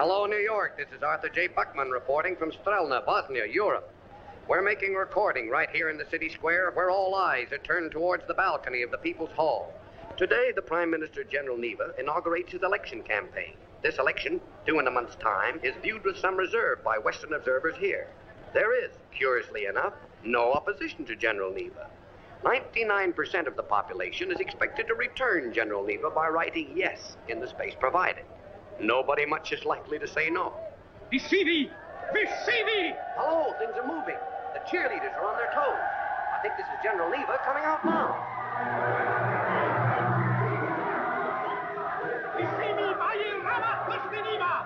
Hello, New York. This is Arthur J. Buckman reporting from Strelna, Bosnia, Europe. We're making a recording right here in the city square where all eyes are turned towards the balcony of the People's Hall. Today, the Prime Minister, General Neva, inaugurates his election campaign. This election, due in a month's time, is viewed with some reserve by Western observers here. There is, curiously enough, no opposition to General Neva. 99% of the population is expected to return General Neva by writing yes in the space provided. Nobody much is likely to say no. Visivi! Visivi! Hello, things are moving. The cheerleaders are on their toes. I think this is General Neva coming out now. Visivi! Vai Rama Kosminiva!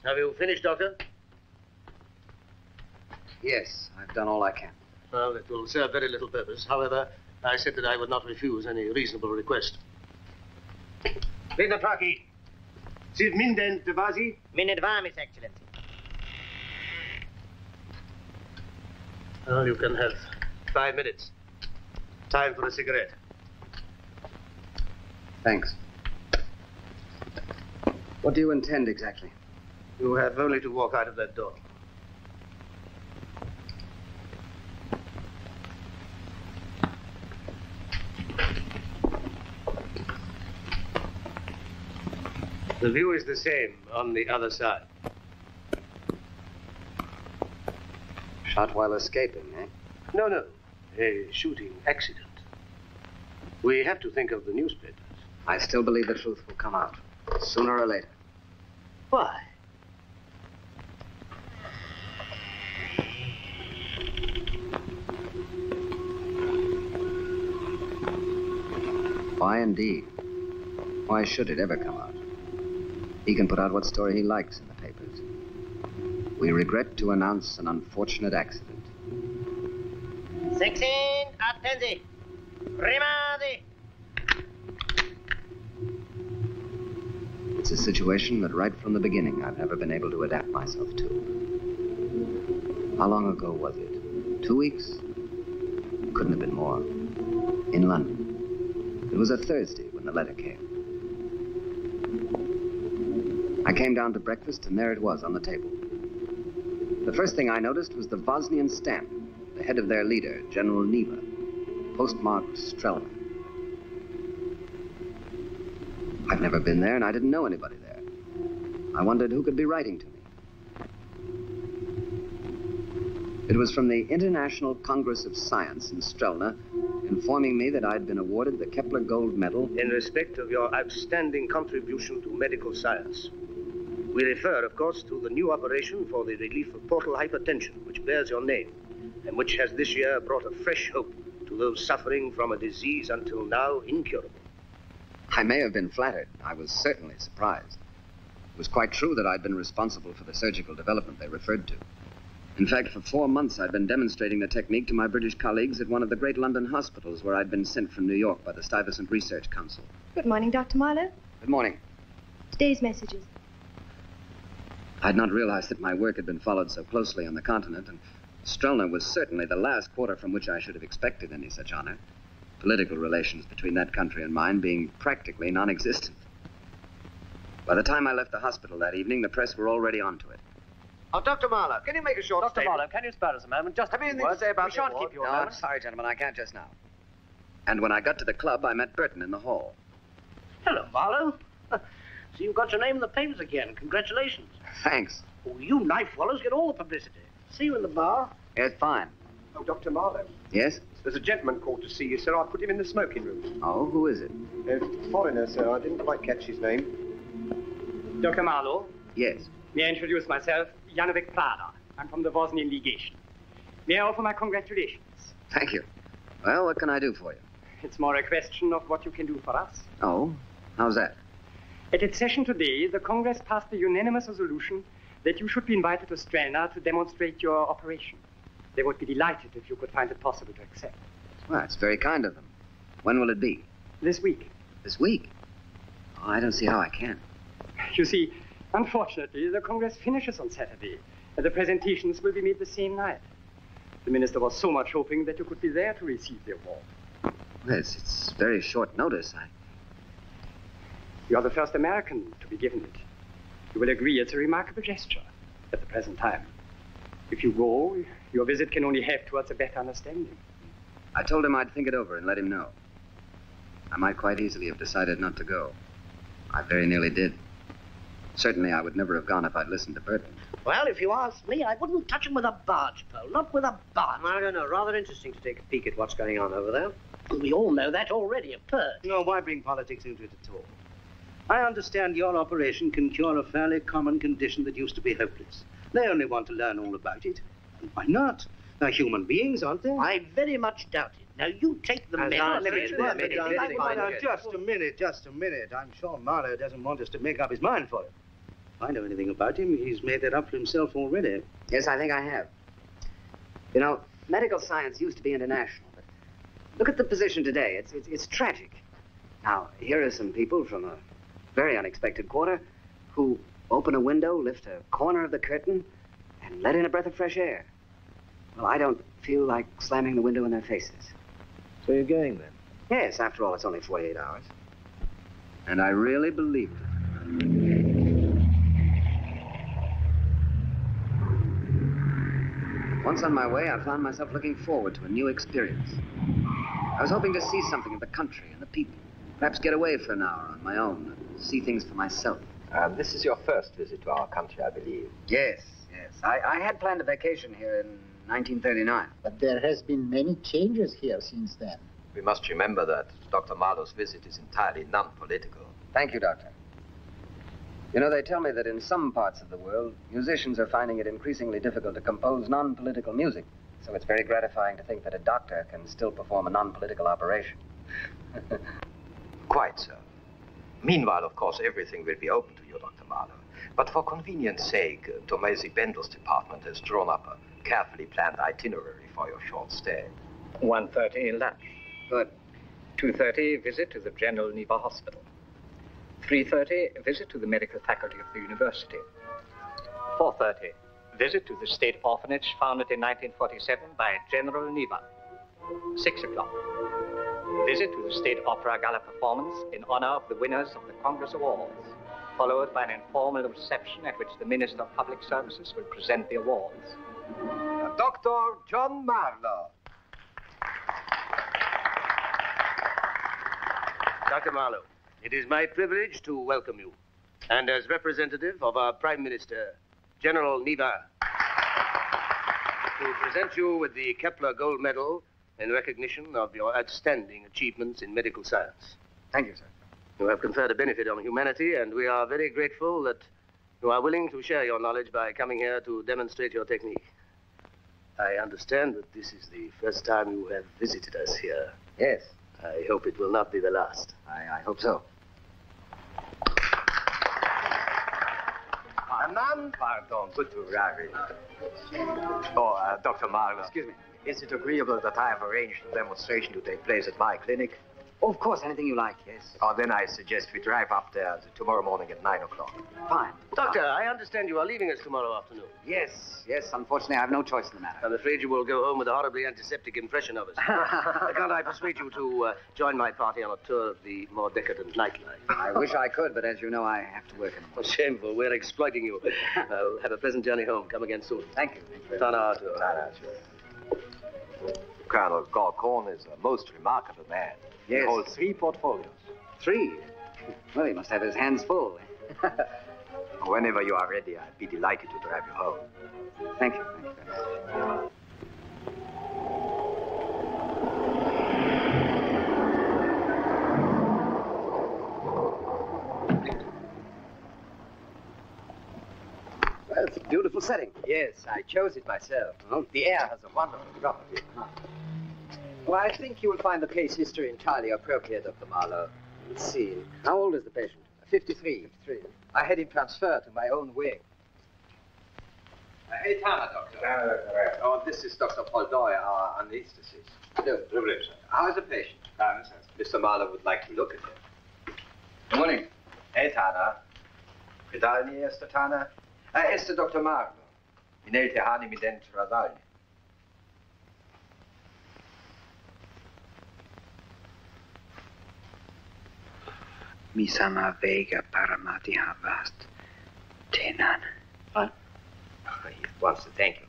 Have you finished, Doctor? Yes, I've done all I can. Well, it will serve very little purpose. However, I said that I would not refuse any reasonable request. Vedatraki. Siv Minden Devasi? Minute Miss Excellency. Well, you can have 5 minutes. Time for a cigarette. Thanks. What do you intend exactly? You have only to walk out of that door. The view is the same on the other side. Shot while escaping, eh? No. A shooting accident. We have to think of the newspapers. I still believe the truth will come out, sooner or later. Why? Why indeed? Why should it ever come out? He can put out what story he likes in the papers. We regret to announce an unfortunate accident. 16, attenzi. Rimadi. It's a situation that right from the beginning I've never been able to adapt myself to. How long ago was it? 2 weeks? Couldn't have been more. In London. It was a Thursday when the letter came. I came down to breakfast, and there it was on the table. The first thing I noticed was the Bosnian stamp, the head of their leader, General Neva, postmarked Strelna. I've never been there, and I didn't know anybody there. I wondered who could be writing to me. It was from the International Congress of Science in Strelna, informing me that I'd been awarded the Kepler Gold Medal In respect of your outstanding contribution to medical science. We refer, of course, to the new operation for the relief of portal hypertension, which bears your name, and which has this year brought a fresh hope to those suffering from a disease until now incurable. I may have been flattered. I was certainly surprised. It was quite true that I'd been responsible for the surgical development they referred to. In fact, for 4 months, I'd been demonstrating the technique to my British colleagues at one of the great London hospitals where I'd been sent from New York by the Stuyvesant Research Council. Good morning, Dr. Marlowe. Good morning. Today's messages. I'd not realized that my work had been followed so closely on the continent, and Strelna was certainly the last quarter from which I should have expected any such honor. Political relations between that country and mine being practically non-existent. By the time I left the hospital that evening, the press were already onto it. Oh, Dr. Marlowe, can you make a short Dr. statement? Marlowe, can you spare us a moment? Just Have you a few anything to words. say about We the shan't award? keep you a No, I'm moment. sorry, gentlemen, I can't just now. And when I got to the club, I met Burton in the hall. Hello, Marlowe. So you've got your name in the papers again. Congratulations. Thanks. Oh, you knife swallows get all the publicity. See you in the bar. Yes, fine. Oh, Dr. Marlowe, Yes? there's a gentleman called to see you, sir. I put him in the smoking room. Oh, who is it? A foreigner, sir. I didn't quite catch his name. Dr. Marlowe, Yes. may I introduce myself? Janovic Prada. I'm from the Bosnian Legation. May I offer my congratulations? Thank you. Well, what can I do for you? It's more a question of what you can do for us. Oh? How's that? At its session today, the Congress passed a unanimous resolution that you should be invited to Strelna to demonstrate your operation. They would be delighted if you could find it possible to accept. Well, it's very kind of them. When will it be? This week. This week? Oh, I don't see how I can. You see, unfortunately, the Congress finishes on Saturday, and the presentations will be made the same night. The minister was so much hoping that you could be there to receive the award. Well, it's very short notice. You are the first American to be given it. You will agree it's a remarkable gesture at the present time. If you go, your visit can only help towards a better understanding. I told him I'd think it over and let him know. I might quite easily have decided not to go. I very nearly did. Certainly, I would never have gone if I'd listened to Burton. Well, if you ask me, I wouldn't touch him with a barge pole. Not with a barge. I don't know. Rather interesting to take a peek at what's going on over there. We all know that already, a purge. No, why bring politics into it at all? I understand your operation can cure a fairly common condition that used to be hopeless. They only want to learn all about it. And why not? They're human beings, aren't they? I very much doubt it. Now, you take the men. Just a minute. I'm sure Marlowe doesn't want us to make up his mind for him. If I know anything about him, he's made that up for himself already. Yes, I think I have. You know, medical science used to be international, but look at the position today. It's tragic. Now, here are some people from a very unexpected quarter who open a window, lift a corner of the curtain, and let in a breath of fresh air. Well, I don't feel like slamming the window in their faces. So you're going then? Yes, after all, it's only 48 hours. And I really believed it. Once on my way, I found myself looking forward to a new experience. I was hoping to see something of the country and the people. Perhaps get away for an hour on my own and see things for myself. This is your first visit to our country, I believe. Yes. I had planned a vacation here in 1939. But there has been many changes here since then. We must remember that Dr. Marlowe's visit is entirely non-political. Thank you, Doctor. You know, they tell me that in some parts of the world, musicians are finding it increasingly difficult to compose non-political music. So it's very gratifying to think that a doctor can still perform a non-political operation. Quite so. Meanwhile, of course, everything will be open to you, Dr. Marlowe. But for convenience sake, Tomasi Bendel's department has drawn up a carefully planned itinerary for your short stay. 1:30 lunch. Good. 2:30 visit to the General Neva Hospital. 3:30 visit to the medical faculty of the university. 4:30 visit to the state orphanage founded in 1947 by General Neva. 6 o'clock visit to the State Opera Gala performance in honor of the winners of the Congress Awards, followed by an informal reception at which the Minister of Public Services will present the awards. Dr. John Marlowe. Dr. Marlowe, it is my privilege to welcome you. And as representative of our Prime Minister, General Neva, to present you with the Kepler Gold Medal in recognition of your outstanding achievements in medical science. Thank you, sir. You have conferred a benefit on humanity, and we are very grateful that you are willing to share your knowledge by coming here to demonstrate your technique. I understand that this is the first time you have visited us here. Yes. I hope it will not be the last. I hope so. Pardon, good to arrive. Oh, Dr. Marlowe. Excuse me. Is it agreeable that I have arranged a demonstration to take place at my clinic? Oh, of course, anything you like, yes. Oh, then I suggest we drive up there tomorrow morning at 9 o'clock. Fine. Doctor, I understand you are leaving us tomorrow afternoon. Yes. Unfortunately, I have no choice in the matter. I'm afraid you will go home with a horribly antiseptic impression of us. Can't I persuade you to join my party on a tour of the more decadent nightlife? I wish I could, but as you know, I have to work in the morning. Shameful. We're exploiting you. Have a pleasant journey home. Come again soon. Thank you. Colonel Gorkorn is a most remarkable man. Yes. He holds 3 portfolios. 3? Well, he must have his hands full. Whenever you are ready, I'd be delighted to drive you home. Thank you. Thank you very much. Well, it's a beautiful setting. Yes, I chose it myself. The air has a wonderful property. Well, I think you will find the case history entirely appropriate, Dr. Marlowe. Let's see. How old is the patient? 53. I had him transferred to my own wing. Hey, Tana, Doctor. Oh, this is Dr. Paul Doyle, our anesthetist. No, privilege. How is the patient? Mr. Marlowe would like to look at him. Good morning. Hey, Tana. Vidalni, Esther Tana? Esther Dr. Marlowe. Minelte Hani Mident Radalni. Misama Vega Paramati Havast Tenan. What? Oh, he wants to thank you.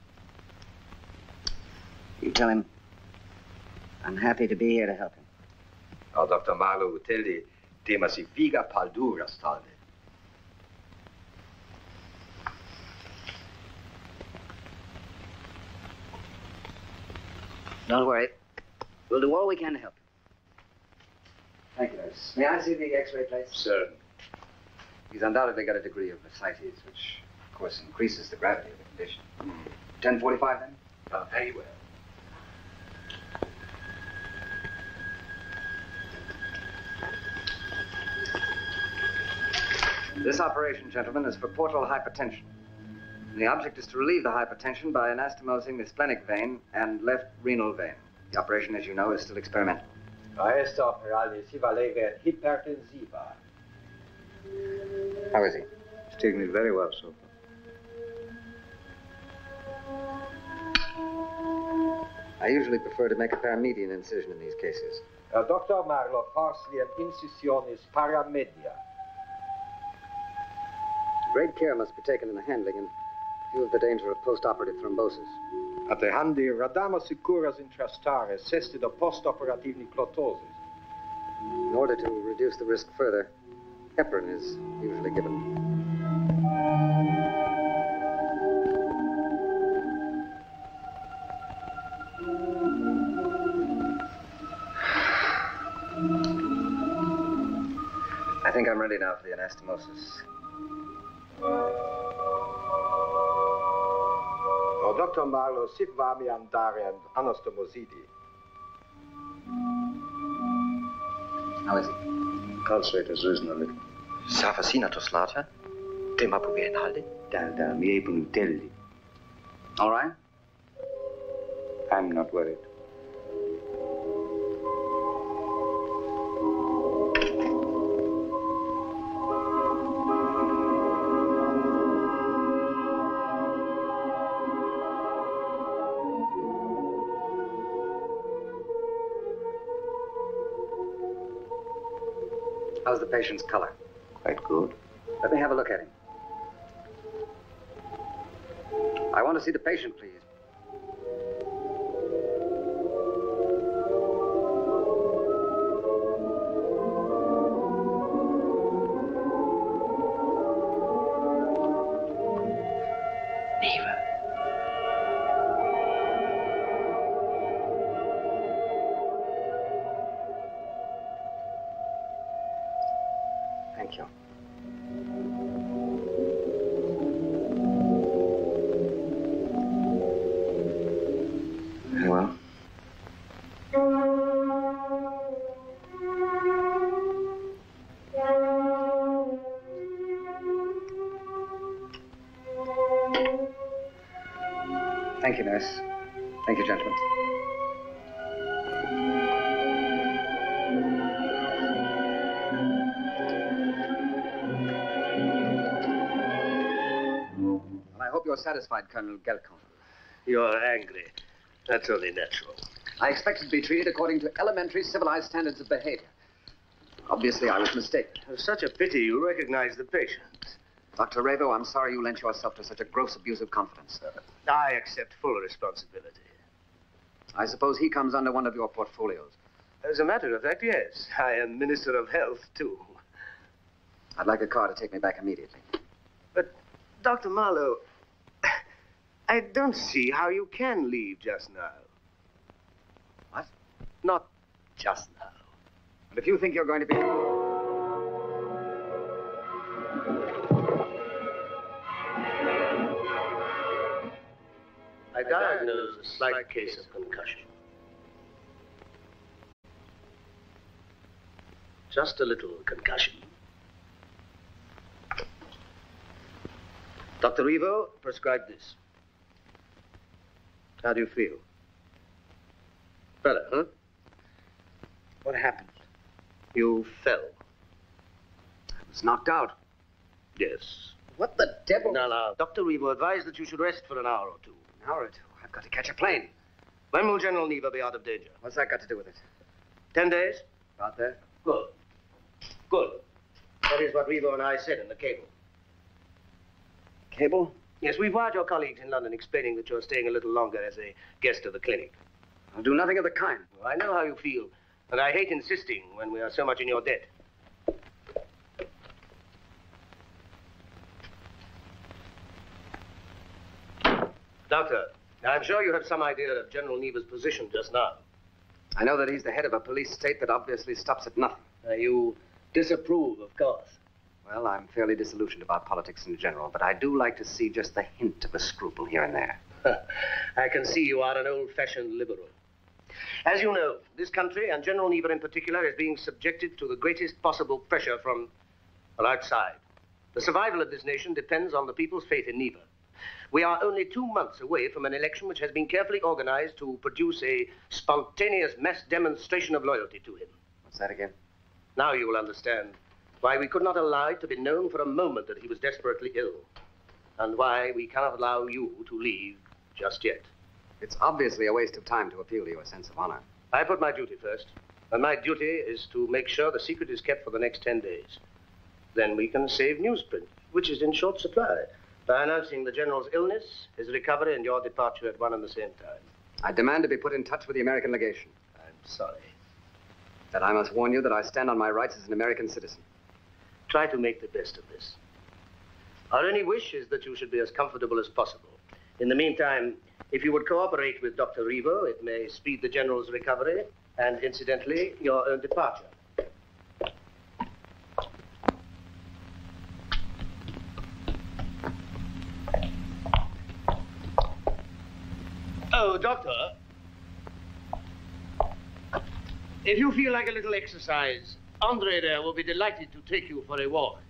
You tell him I'm happy to be here to help him. Oh, Dr. Marlowe will tell you, tema si figa paldura stalde. Don't worry. We'll do all we can to help you. Thank you, nurse. May I see the x-ray, please? Sir. He's undoubtedly got a degree of ascites, which, of course, increases the gravity of the condition. 10:45, then? Oh, very well. This operation, gentlemen, is for portal hypertension. And the object is to relieve the hypertension by anastomosing the splenic vein and left renal vein. The operation, as you know, is still experimental. Questa operale si valeva hypertensiva. How is he? He's taking it very well so far. I usually prefer to make a paramedian incision in these cases. Dr. Marlowe parsley and incisionis paramedia. Great care must be taken in the handling in view of the danger of post-operative thrombosis. At the handi radama securas intrastare sestida post-operativni clotosis. In order to reduce the risk further, heparin is usually given. I think I'm ready now for the anastomosis. Oh, Dr. Marlowe, sit vami andare and anastomosidi. How is he? Pulse rate has risen a little. Savasinatus lata? Tema puvenhalde? Dalda mie punutelli. All right? I'm not worried. How's the patient's color? Quite good. Let me have a look at him. I want to see the patient, please. Thank you. Very well. Thank you, nurse. Thank you, gentlemen. I hope you're satisfied, Colonel Gelcon. You're angry. That's only natural. I expected to be treated according to elementary civilized standards of behavior. Obviously, I was mistaken. It's such a pity you recognize the patient. Dr. Ravo, I'm sorry you lent yourself to such a gross abuse of confidence. I accept full responsibility. I suppose he comes under one of your portfolios. As a matter of fact, yes. I am Minister of Health, too. I'd like a car to take me back immediately. But, Dr. Marlowe, I don't see how you can leave just now. What? Not just now. But if you think you're going to be... I diagnose a slight case of concussion. Just a little concussion. Dr. Revo, prescribe this. How do you feel? Better, huh? What happened? You fell. I was knocked out. Yes. What the devil? Now. Dr. Revo advised that you should rest for an hour or two. An hour or two? I've got to catch a plane. When will General Neva be out of danger? What's that got to do with it? 10 days? About there. Good. Good. That is what Revo and I said in the cable. Cable? Yes, we've wired your colleagues in London explaining that you're staying a little longer as a guest of the clinic. I'll do nothing of the kind. Well, I know how you feel, and I hate insisting when we are so much in your debt. Doctor, I'm sure you have some idea of General Neva's position just now. I know that he's the head of a police state that obviously stops at nothing. You disapprove, of course. Well, I'm fairly disillusioned about politics in general, but I do like to see just the hint of a scruple here and there. I can see you are an old-fashioned liberal. As you know, this country, and General Neva in particular, is being subjected to the greatest possible pressure from outside. The survival of this nation depends on the people's faith in Neva. We are only 2 months away from an election which has been carefully organized to produce a spontaneous mass demonstration of loyalty to him. What's that again? Now you will understand why we could not allow it to be known for a moment that he was desperately ill, and why we cannot allow you to leave just yet. It's obviously a waste of time to appeal to your sense of honor. I put my duty first, and my duty is to make sure the secret is kept for the next 10 days. Then we can save newsprint, which is in short supply, by announcing the General's illness, his recovery, and your departure at one and the same time. I demand to be put in touch with the American legation. I'm sorry. That I must warn you that I stand on my rights as an American citizen. Try to make the best of this. Our only wish is that you should be as comfortable as possible. In the meantime, if you would cooperate with Dr. Revo, it may speed the General's recovery and, incidentally, your own departure. Oh, Doctor, if you feel like a little exercise, Andre there will be delighted to take you for a walk.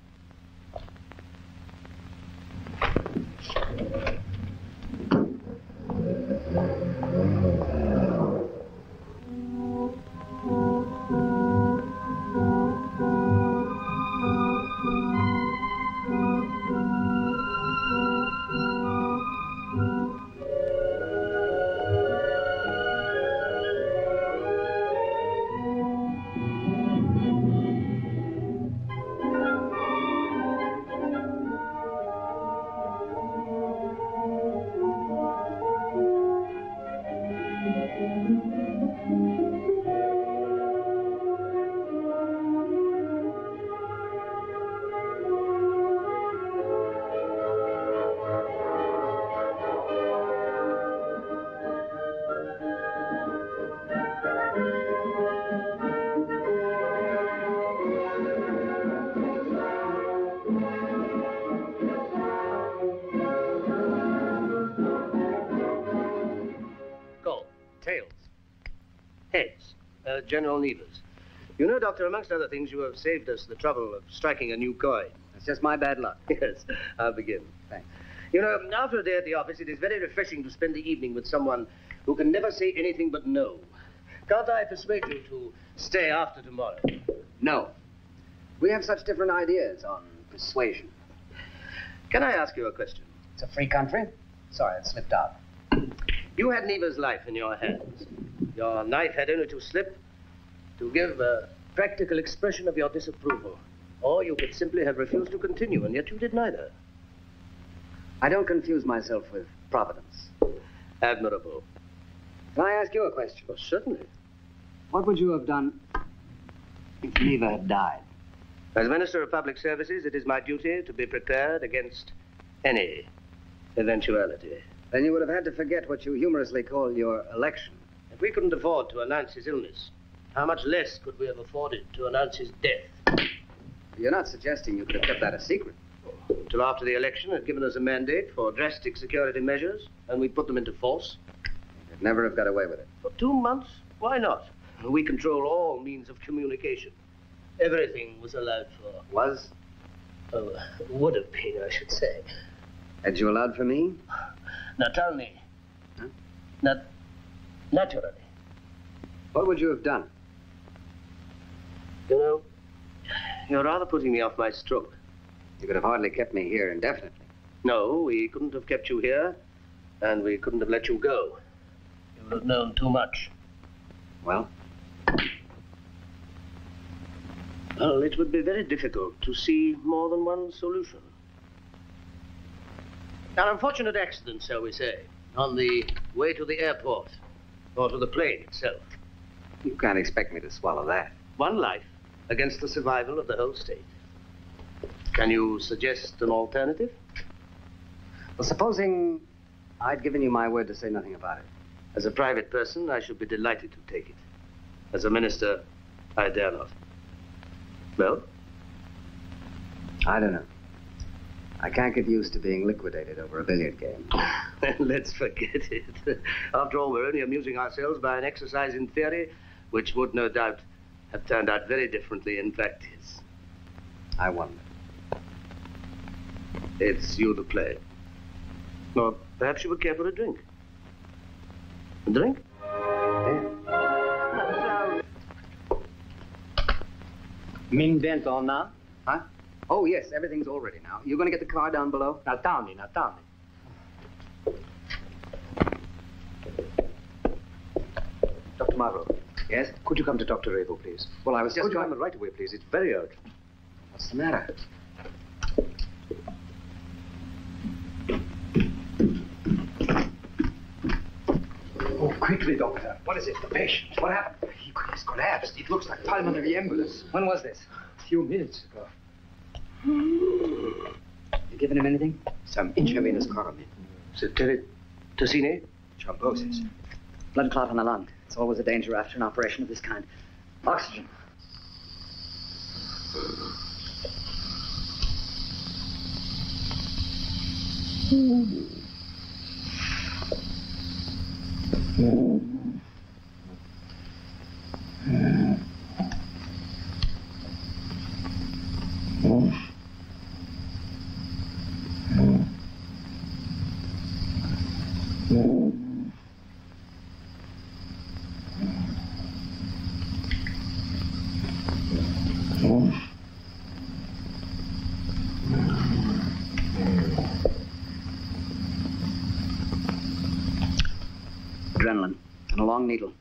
General Neva's. You know, Doctor, amongst other things, you have saved us the trouble of striking a new coin. That's just my bad luck. Yes, I'll begin. Thanks. You know, after a day at the office, it is very refreshing to spend the evening with someone who can never say anything but no. Can't I persuade you to stay after tomorrow? No. We have such different ideas on persuasion. Can I ask you a question? It's a free country. Sorry, it slipped out. You had Neva's life in your hands. Your knife had only to slip to give a practical expression of your disapproval. Or you could simply have refused to continue, and yet you did neither. I don't confuse myself with Providence. Admirable. Can I ask you a question? Oh, certainly. What would you have done if Neva had died? As Minister of Public Services, it is my duty to be prepared against any eventuality. Then you would have had to forget what you humorously call your election. If we couldn't afford to announce his illness, how much less could we have afforded to announce his death? You're not suggesting you could have kept that a secret? Till after the election had given us a mandate for drastic security measures, and we put them into force. You'd never have got away with it. For 2 months? Why not? We control all means of communication. Everything was allowed for. Was? Oh, would have been, I should say. Had you allowed for me? Now tell me, Naturally. What would you have done? You know, you're rather putting me off my stroke. You could have hardly kept me here indefinitely. No, we couldn't have kept you here, and we couldn't have let you go. You would have known too much. Well? Well, it would be very difficult to see more than one solution. An unfortunate accident, shall we say, on the way to the airport, or to the plane itself. You can't expect me to swallow that. One life against the survival of the whole state. Can you suggest an alternative? Well, supposing I'd given you my word to say nothing about it. As a private person, I should be delighted to take it. As a minister, I dare not. Well? I don't know. I can't get used to being liquidated over a billiard game. Let's forget it. After all, we're only amusing ourselves by an exercise in theory, which would no doubt have turned out very differently in practice. I wonder. It's you to play. Or perhaps you would care for a drink. A drink? Min väntar now? Huh? Oh, yes, everything's all ready now. You're going to get the car down below? Now, tell me. Dr. Marlowe. Yes? Could you come to Dr. Rabo, please? Well, I was just Could you going... come right away, please? It's very urgent. What's the matter? Oh, quickly, doctor. What is it? The patient. What happened? He's collapsed. It looks like pulmonary embolus. When was this? A few minutes ago. You given him anything? Some intravenous chloramine. Tossini? Thrombosis. Blood clot on the lung. It's always a danger after an operation of this kind. Oxygen. Adrenaline and a long needle.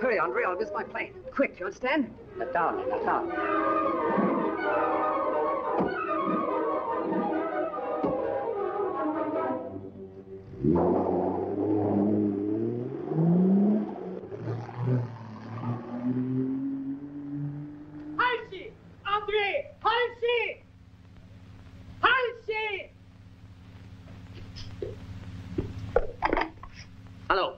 Hurry, Andre, I'll miss my plane. Quick, you understand? Not down. Halsey! Andre! Halsey! Halsey! Hello.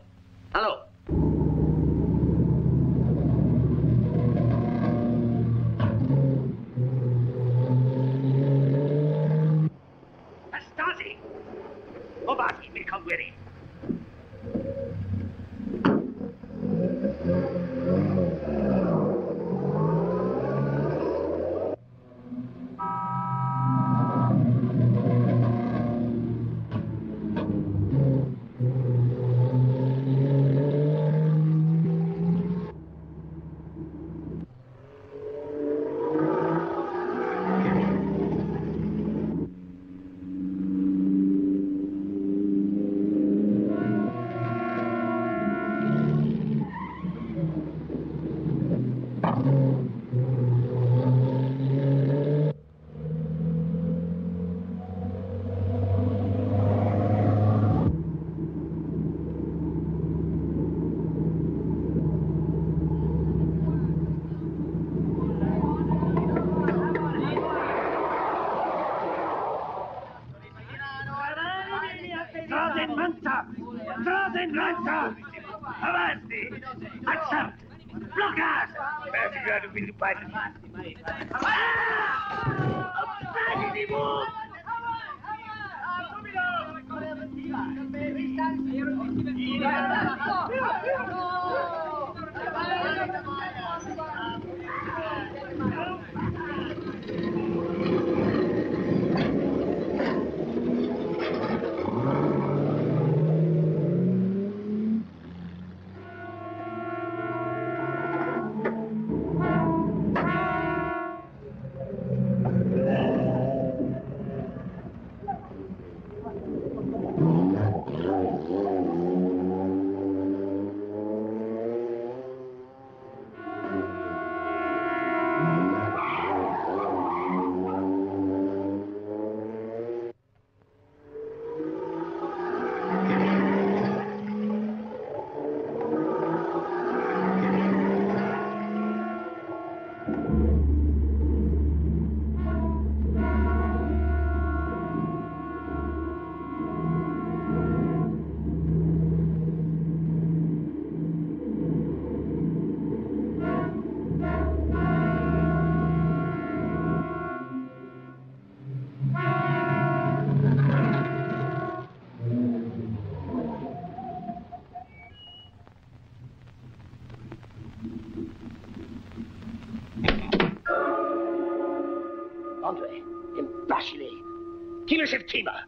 Avanti! Alzate! Bloccate! Per figurare un video pai. Appaghi di mondo! Andre, imbecile! Qui le septima?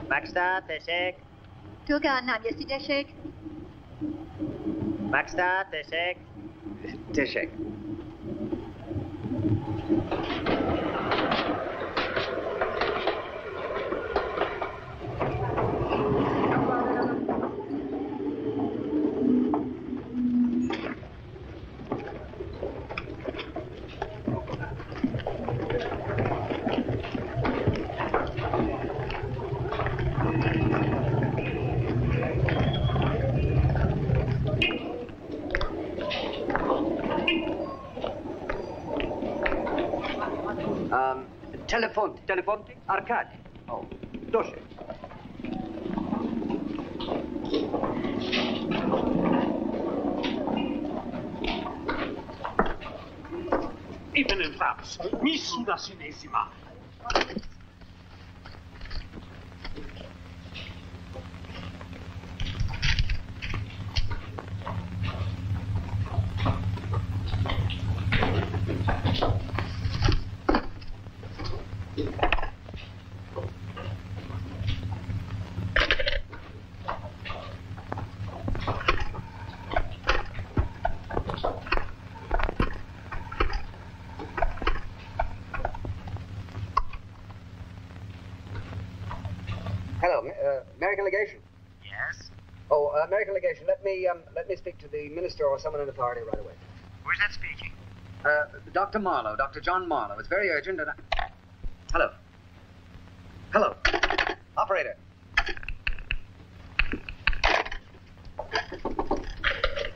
Maxta, teşek. Turgan, nam jesti dešek. Maxta, teşek. Teşek. Telefonte, Arcadi. Oh, Doce. Even in Raps, misura sinesima. Hello, American Legation. Yes? Oh, American Legation. Let me speak to the minister or someone in authority right away. Who's that speaking? Dr. Marlowe, Dr. John Marlowe. It's very urgent, and Hello. Hello. Operator.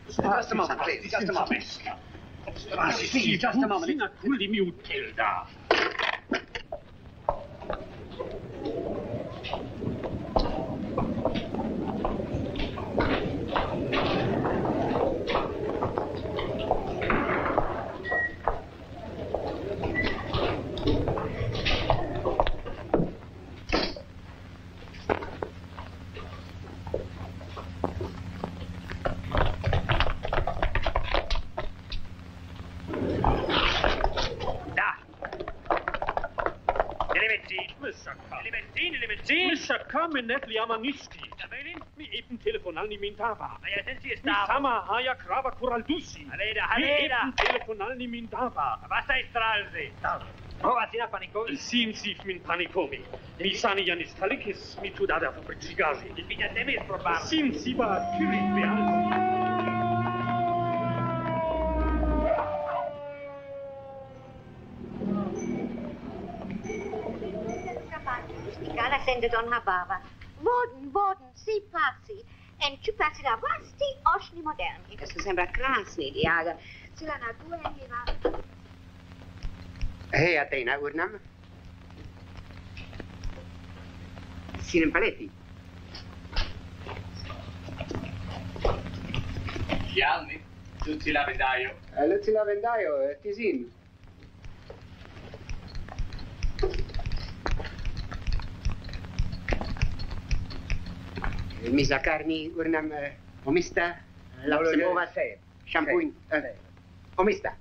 Just a moment, please. Just a moment. Please, just a moment. Net Liamaniski. Mi eben telefonal ni min dava. Mi sama haja krava kuraldusi. Mi eben telefonal ni min dava. Basta istralzi. Prova sina panikomi. Sim sif min panikomi. Mi sani janis talikis mi tu dada fabricigazi. Il figlio temi è probabile. Sim siba kyrit beal. Scala sende Don Habava. Voden, si pazzi. En ci pazzi da vasti ošni moderni. Questo sembra krasni, Diaga. Se la natura arriva. Hey, Athena, Udnam. Sinem Paletti. Chialmi, Luzzi Lavendaio. Luzzi Lavendaio, Tisin. Misakarni urnam omista lapsimova shampoo omista.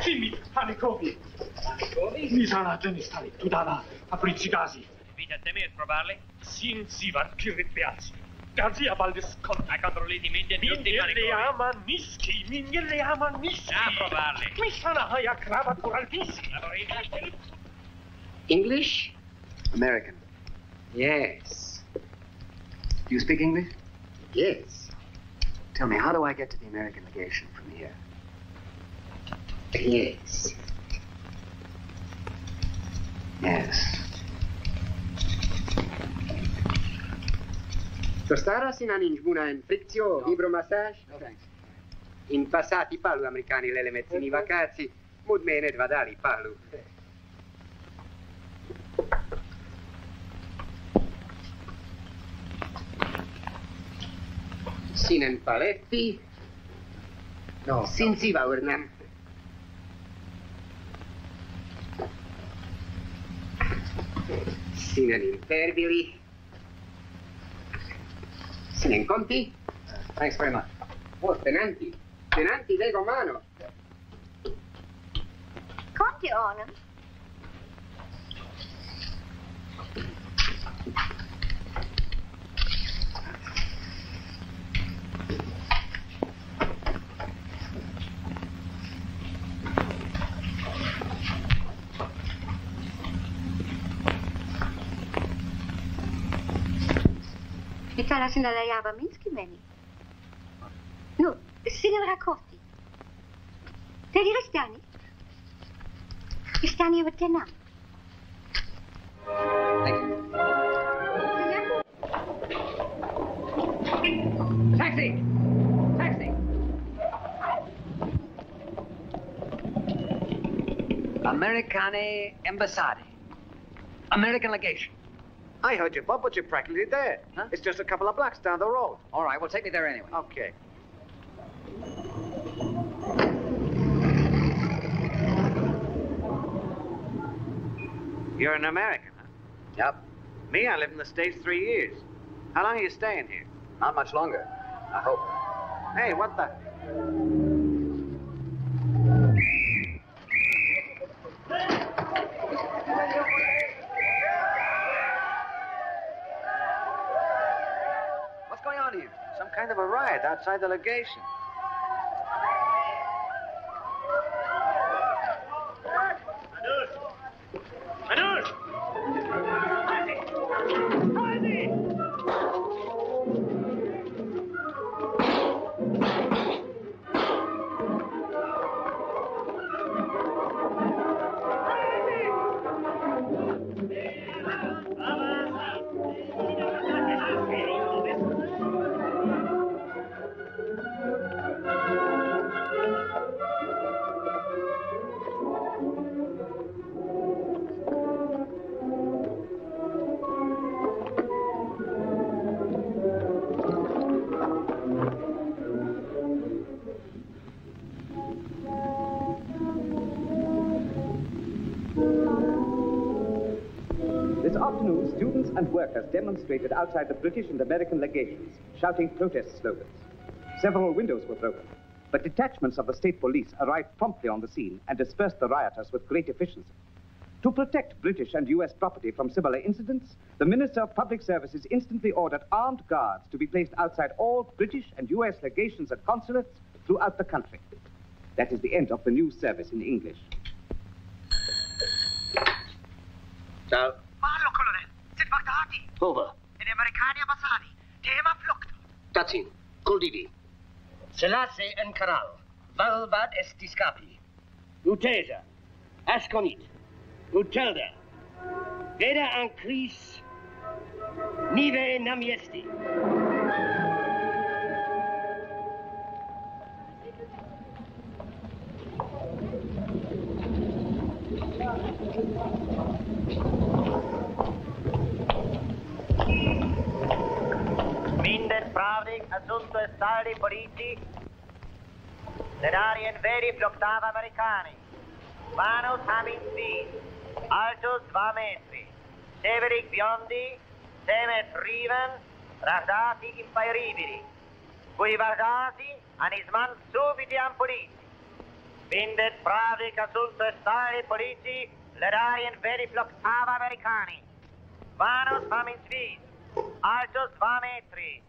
Jimmy, Hanikovi. Misana Denistali, Tudana, Fabrizi Gazi. Vita Temir, probarli? Sin Sivar, Kirit Beazi. Gazi Abaldes Con. I controlli di mente di tutti i Maniski, Mingele Amaniski. A provarli. Misana Haya Krava Kuraldisi. English? American. Yes. Do you speak English? Yes. Tell me, how do I get to the American legation from here? Yes. Yes. Tostara sinan injmuna in frizzio, vibromassage? No, thanks. In passati palu americani le mezzini vacanzi, mud mene vadali palu. Sinen Paletti. No. Sinsiva urnam. Sinen Imperbili. Sinen Conti. Thanks very much. Oh, Tenanti. Tenanti de Romano. Conti Onum. Itala sinna Java Minsky meni. No, sinna Rakotti. Tedi restani? Restani over Tenam. Taxi! Taxi! Americane Embassade. American legation. I heard you, Bob, but you're practically there. Huh? It's just a couple of blocks down the road. All right, well, take me there anyway. Okay. You're an American, huh? Yep. Me, I lived in the States 3 years. How long are you staying here? Not much longer, I hope. Hey, what the... What's going on here? Some kind of a riot outside the legation. Manur! This afternoon, students and workers demonstrated outside the British and American legations, shouting protest slogans. Several windows were broken, but detachments of the state police arrived promptly on the scene and dispersed the rioters with great efficiency. To protect British and U.S. property from similar incidents, the Minister of Public Services instantly ordered armed guards to be placed outside all British and U.S. legations and consulates throughout the country. That is the end of the news service in English. Ciao. Hallo, Colonel. Sit Baghdadi. Over. In Americani Ambassadi. Tema Flucht. Tatsin. Kuldivi. Selassie en Karal. Valvad estiscapi. Utesa. Asconit. Utelda. Veda ancris. Nive namiesti. Minderfraudig assunto stali politie. Lerarien veri floctava americani. Vanus hamin svis. Altus 2 metri. Severig biondi. Semet riven. Rasati impairibili. Cui vardati anisman subiti ampoliti. Minderfraudig assunto stali politie. Lerarien veri floctava americani. Vanus hamin svis. Altus 2 metri.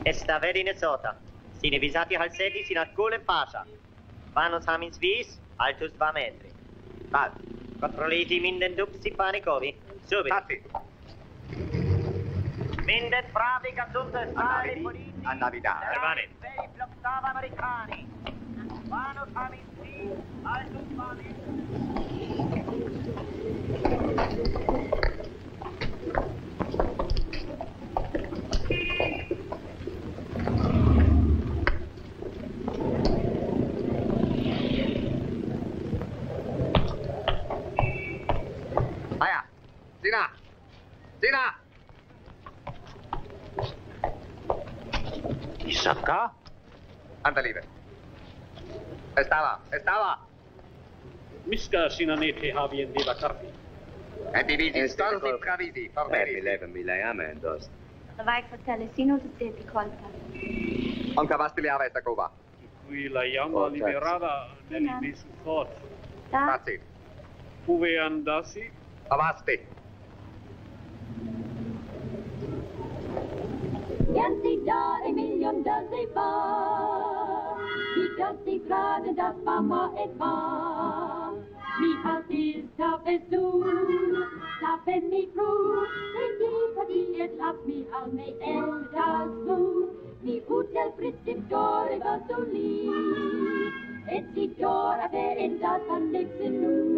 Esta vedine sota. Sine visati halseti sinat gule pasha. Vanus hamin svis, altus 2 metri. Val. Controlliti minden dupsi panikovi. Subito. Tatti. Minden pratica assunto stare politi. A Navidad. Veri floctava americani. Vanus hamin svis, altus 2 metri. Aya, Sina! Sina! Isaka? Andalive. Estava. Miska sinanete havien deva carpi. E divisi stolti pravidi, forveri. Mi lei amendost. Vai fratelli, sino tutte di colpa. On cavasti le avesta cova. Qui la iama liberata nell'immenso forza. Tazzi. Uve andassi? Avasti. Ganze Jahre, Million Dose war, wie ganze Grade das Mama etwa. Wie halt ist auf es du, schlafen mich froh, denn die Partie lass mich all mich älter zu. Wie gut der Fritz im Tore war so lieb, es sieht Jahre verändert an nächsten nu.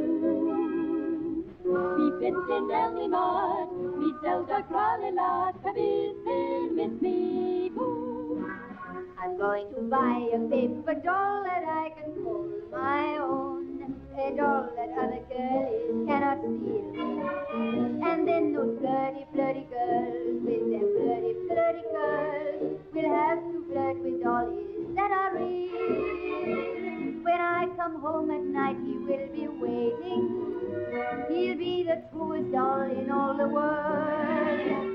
Wie finden Ellimat, wie Zelda Kralelat, verwissen mit me boo. I'm going to buy a paper doll that I can call my own. A doll that other girls cannot steal. And then those flirty, flirty girls with their flirty, flirty curls will have to flirt with dollies that are real. When I come home at night, he will be waiting. He'll be the truest doll in all the world.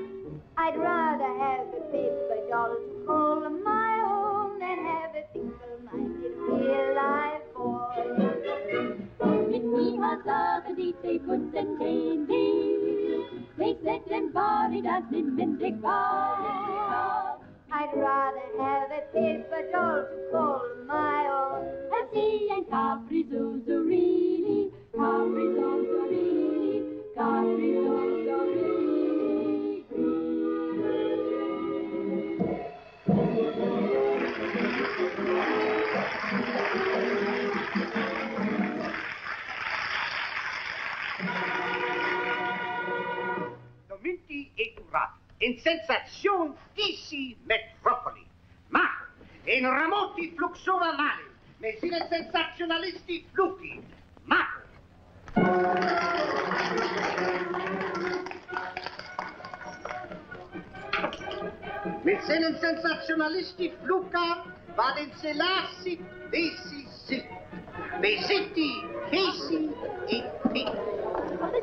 I'd rather have a paper doll to call my own than have a fickle-minded real-life boy. Mit mir sagen die Sekunden Handy, they said and body doesn't mean the car. I'd rather have a paper doll to call my own. And see and Capri-Zuzzurini, Capri-Zuzzurini, Capri-Zuzzurini. Dominti e curati, in sensazione disi metropoli, ma in ramoti fluxovamali, mesine sensazionalisti flutti, ma mesine sensazionalisti fluca, vaden selassi, desi si, besiti, chesi e ti,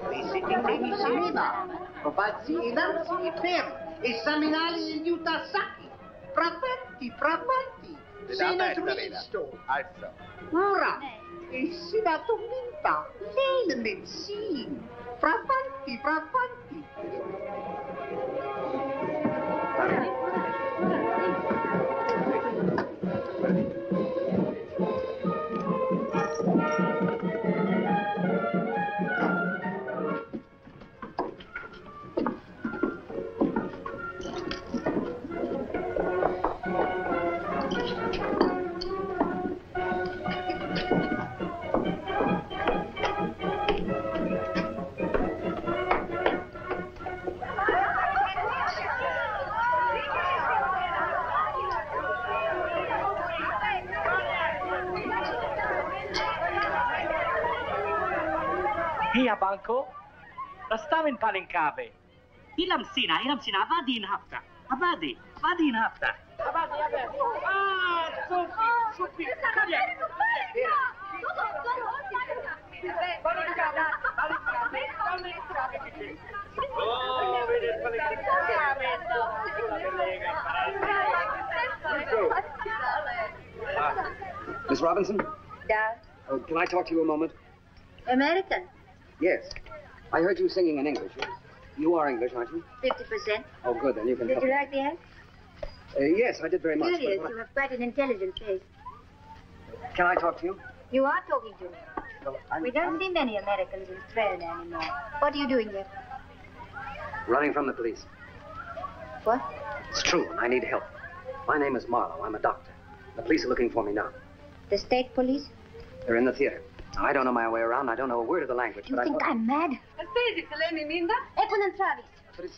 besiti temi cinema, Provazzi e danzi e per, esaminali e liutasacchi, fravanti, se ne tristo. Alza. Ora, e si da convinta, le medicine, fravanti. Hia Banco. Rastamin Palinkabe. Ilam Sina, Vadi in Hafta. Vadi in Hafta. Sophie, come here. Miss Robinson? Yeah. Oh, can I talk to you a moment? American. Yes. I heard you singing in English. You are English, aren't you? 50%. Oh, good. Then you can Did help you me. like the act? Yes, I did very much. Curious. but You have quite an intelligent face. Can I talk to you? You are talking to me. Well, We don't see many Americans in Australia anymore. What are you doing here? Running from the police. What? It's true. I need help. My name is Marlowe. I'm a doctor. The police are looking for me now. The state police? They're in the theater. Now, I don't know my way around. I don't know a word of the language. You but think I'm mad? Evan and Travis.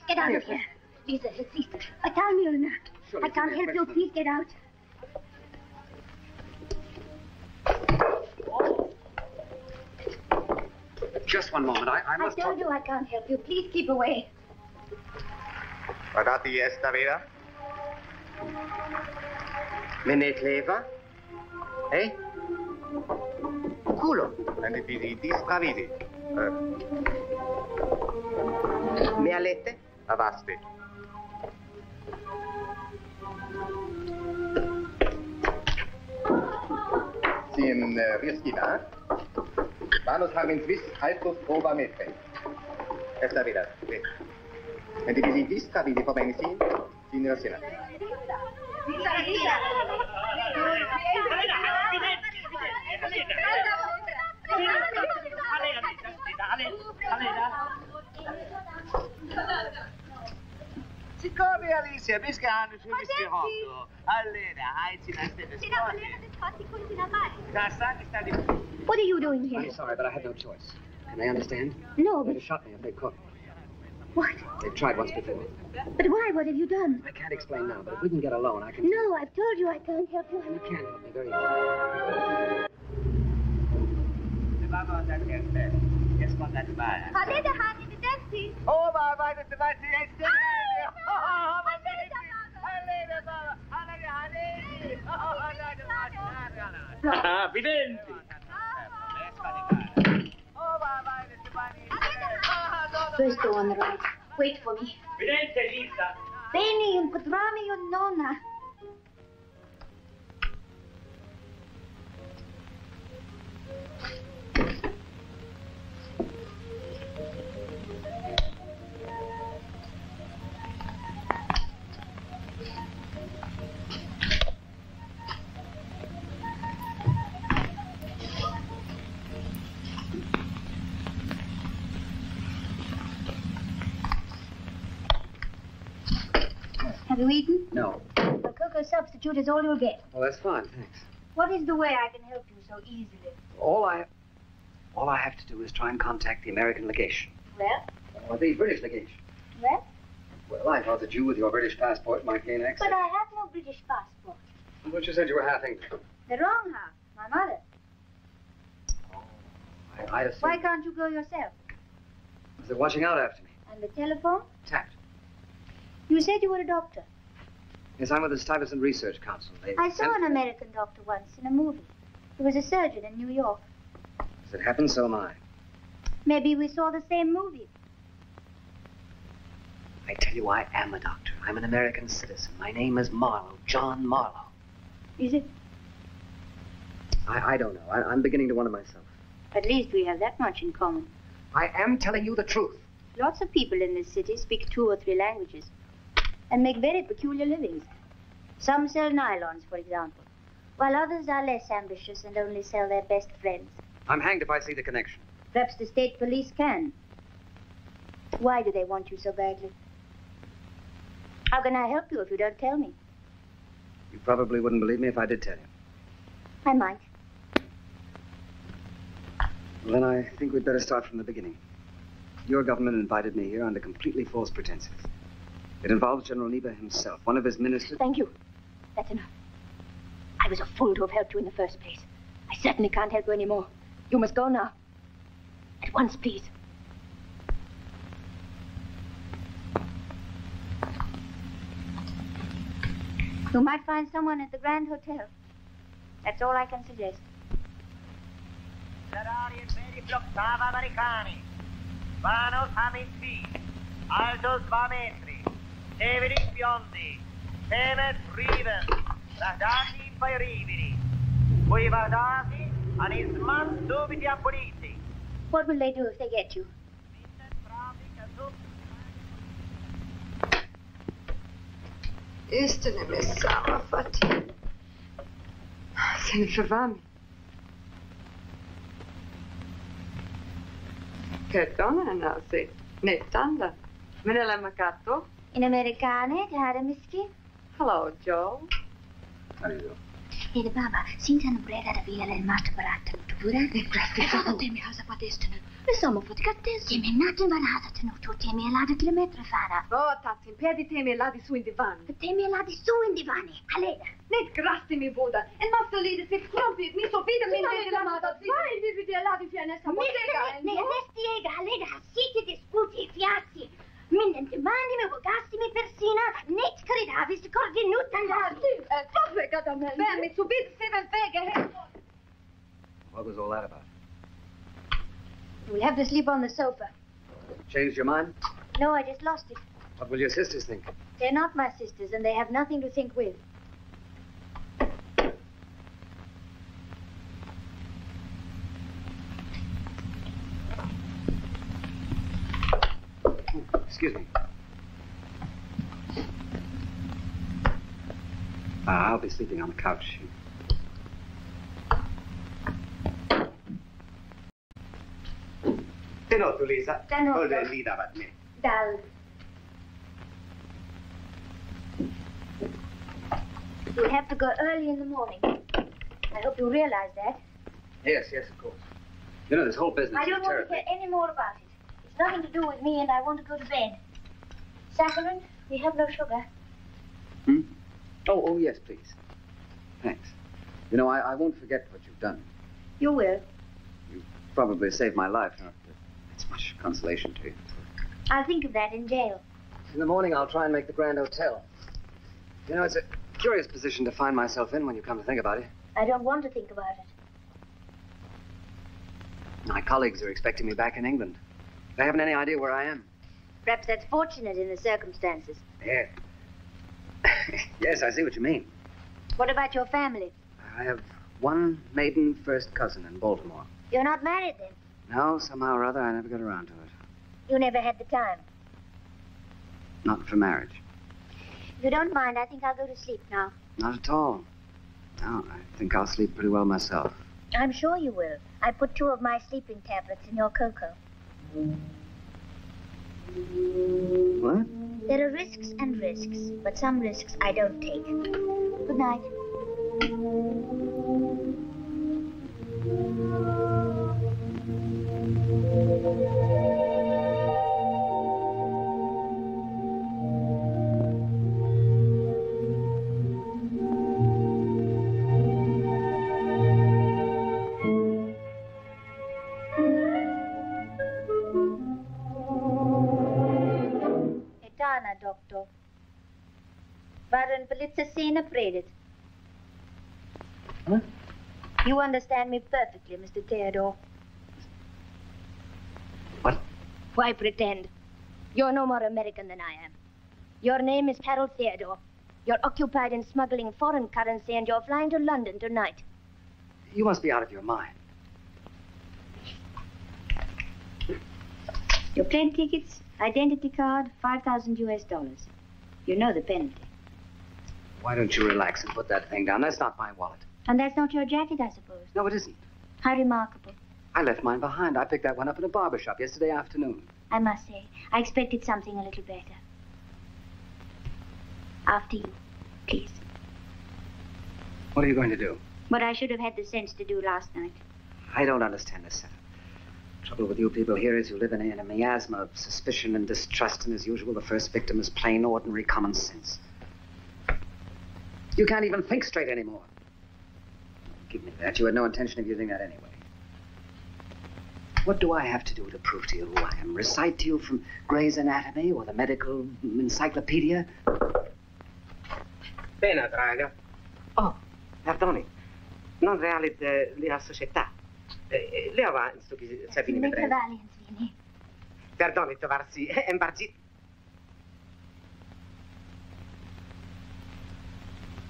Get out of here. Lisa, it's Easter. Tell me you're not. Surely I can't it's only a help you. question Please get out. Just one moment. I must I told you I can't help you. Please keep away. Guardate esta vera. Meneer Klever? Hé? Culo. En de visiti stravidi. Me alette? Avasti. Sin riskina. Vanos having vis altos ova metre. Esta vera. En de visiti stravidi for bensin. Sin rasina. Siccome Alicia, pescando sul vestito. Allora, hai What are you doing here? I'm sorry, but I had no choice. Can they understand? No, They'd but have shot me if they could. what? They've tried once before. But why? What have you done? I can't explain now, but if we can get alone, I can... No, I've told you I can't help you. You can help me very easily. Haleda hani bir taxi. Oh, vai, vai, vai, Videnti. First go on the right. Wait for me. Vidente, Lisa. Bene, incontrami io nonna. Have you eaten? No. The cocoa substitute is all you'll get. Well, that's fine, thanks. What is the way I can help you so easily? All I have to do is try and contact the American legation. Well? Or the British legation. Well? Well, I thought that you, with your British passport, might gain access. But I have no British passport. But you said you were half English. The wrong half. My mother. I assume... Why can't you go yourself? They're watching out after me. And the telephone? Tapped. You said you were a doctor. Yes, I'm with the Stuyvesant Research Council. They I saw an American doctor once in a movie. He was a surgeon in New York. As it happens, so am I. Maybe we saw the same movie. I tell you, I am a doctor. I'm an American citizen. My name is Marlowe, John Marlowe. Is it? I don't know. I'm beginning to wonder myself. At least we have that much in common. I am telling you the truth. Lots of people in this city speak 2 or 3 languages and make very peculiar livings. Some sell nylons, for example, while others are less ambitious and only sell their best friends. I'm hanged if I see the connection. Perhaps the state police can. Why do they want you so badly? How can I help you if you don't tell me? You probably wouldn't believe me if I did tell you. I might. Well, then I think we'd better start from the beginning. Your government invited me here under completely false pretenses. It involves General Niebuhr himself, one of his ministers... Thank you. That's enough. I was a fool to have helped you in the first place. I certainly can't help you anymore. You must go now. At once, please. You might find someone at the Grand Hotel. That's all I can suggest. Ferrari e veri flottava americani. Vano Hamilton. Altos 2 metri. Everi biondi. Temet riven. Dati imparibili. Voi guardati anisman subiti aboliti. What will they do if they get you? Istene me sama, Fatih. Seni förvami. Kertona nasi. Nettanda. Minä Makato. In Americane, det här är miski. Hello, Joe. How do you do? Hei baba, sinä on bredare vielä en maasta parattanut. Vuoden? Grazie, teemme hausa patestanu. Me samo fotikatteessa. Teemme natten vaan haasattanut. Teemme laada kilometra fara. Tatsin, pedi teemme ladi su in divan. Teemme laadi su in divani. Haleda. Net grasti mi vuoda. En massa liidet sit krumpit. Mi so pida min vede lamata. Vai, vi vede ladi fjärnästä bottega. Ne, nästi eikä haleda. Sitte disputi fiassi. Minden demandi me vogasti me persina. Net credavis coordinutan ladi. Dove gadamel? Vem, so bid seven fege. What was all that about? We'll have to sleep on the sofa. Changed your mind? No, I just lost it. What will your sisters think? They're not my sisters, and they have nothing to think with. Excuse me. I'll be sleeping on the couch. Tenotto, Lisa. Tenotto. Hold lì davanti a me. Dal. We'll have to go early in the morning. I hope you realize that. Yes, of course. You know, this whole business I don't is want terrible. to hear any more about it. It's nothing to do with me, and I want to go to bed. Saccharin, we have no sugar. Oh, yes, please. Thanks. You know, I won't forget what you've done. You will. Probably saved my life. It's much consolation to you. I'll think of that in jail. In the morning, I'll try and make the Grand Hotel. You know, it's a curious position to find myself in when you come to think about it. I don't want to think about it. My colleagues are expecting me back in England. They haven't any idea where I am. Perhaps that's fortunate in the circumstances. Yeah. Yes, I see what you mean. What about your family? I have one maiden first cousin in Baltimore. You're not married then? No, somehow or other, I never got around to it. You never had the time. Not for marriage. If you don't mind, I think I'll go to sleep now. Not at all. No, I think I'll sleep pretty well myself. I'm sure you will. I put 2 of my sleeping tablets in your cocoa. What? There are risks and risks, but some risks I don't take. Good night. Doctor. Waarin politie scene predet. Huh? You understand me perfectly, Mr. Theodore. What? Why pretend? You're no more American than I am. Your name is Harold Theodore. You're occupied in smuggling foreign currency and you're flying to London tonight. You must be out of your mind. Your plane tickets, identity card, $5,000 US. You know the penalty. Why don't you relax and put that thing down? That's not my wallet. And that's not your jacket, I suppose? No, it isn't. How remarkable. I left mine behind. I picked that one up in a barber shop yesterday afternoon. I must say, I expected something a little better. After you, please. What are you going to do? What I should have had the sense to do last night. I don't understand this, Senator. The trouble with you people here is you live in a miasma of suspicion and distrust, and as usual, the first victim is plain, ordinary common sense. You can't even think straight anymore. Give me that. You had no intention of using that anyway. What do I have to do to prove to you who I am? Recite to you from Gray's Anatomy or the medical encyclopedia? Bene, draga. Oh, perdoni. Non realite la società. Le avanti, sto che se viene Mentre prego. vale, Anzini. Perdoni, trovarsi imbarcito.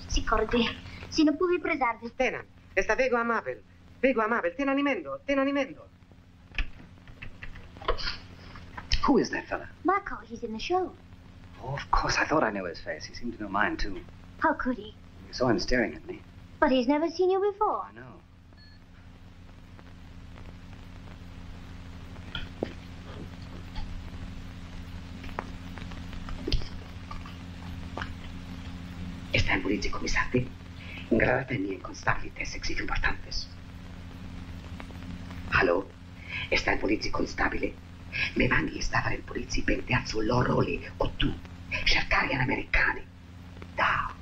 Sicurdi. Si non puoi presarvi. Tena, esta vego amabil. Vego amabil. Tenanimento, tenanimento. Who is that fella? Marco, he's in the show. Oh, of course. I thought I knew his face. He seemed to know mine, too. How could he? I saw him staring at me. But he's never seen you before. I know. Está en político, comisarte. Grabate en constabile sexy importantes. Hallo? Está en polizia constabile. Me vanno stare in polizia per terzo loro o tu. Cercare gli americani. Down.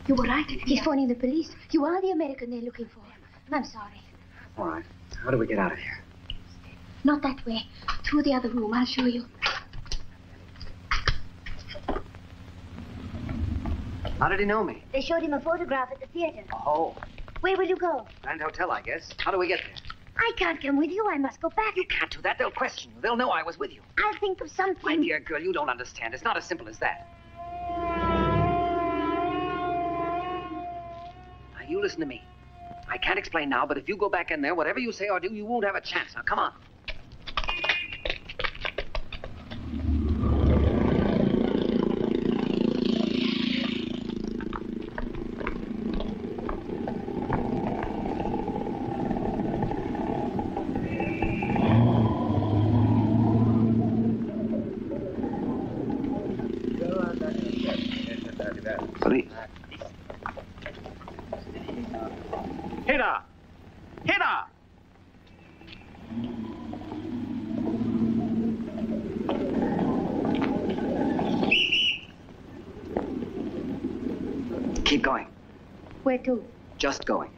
You were right. He's phoning the police. You are the American they're looking for. I'm sorry. All right. How do we get out of here? Not that way. Through the other room. I'll show you. How did he know me? They showed him a photograph at the theater. Oh, Where will you go? Grand Hotel, I guess. How do we get there? I can't come with you. I must go back. You can't do that. They'll question you. They'll know I was with you. I'll think of something. My dear girl, you don't understand. It's not as simple as that. Now, you listen to me. I can't explain now, but if you go back in there, whatever you say or do, you won't have a chance. Now, come on. Hera! Hera! Keep going. Where to? Just going.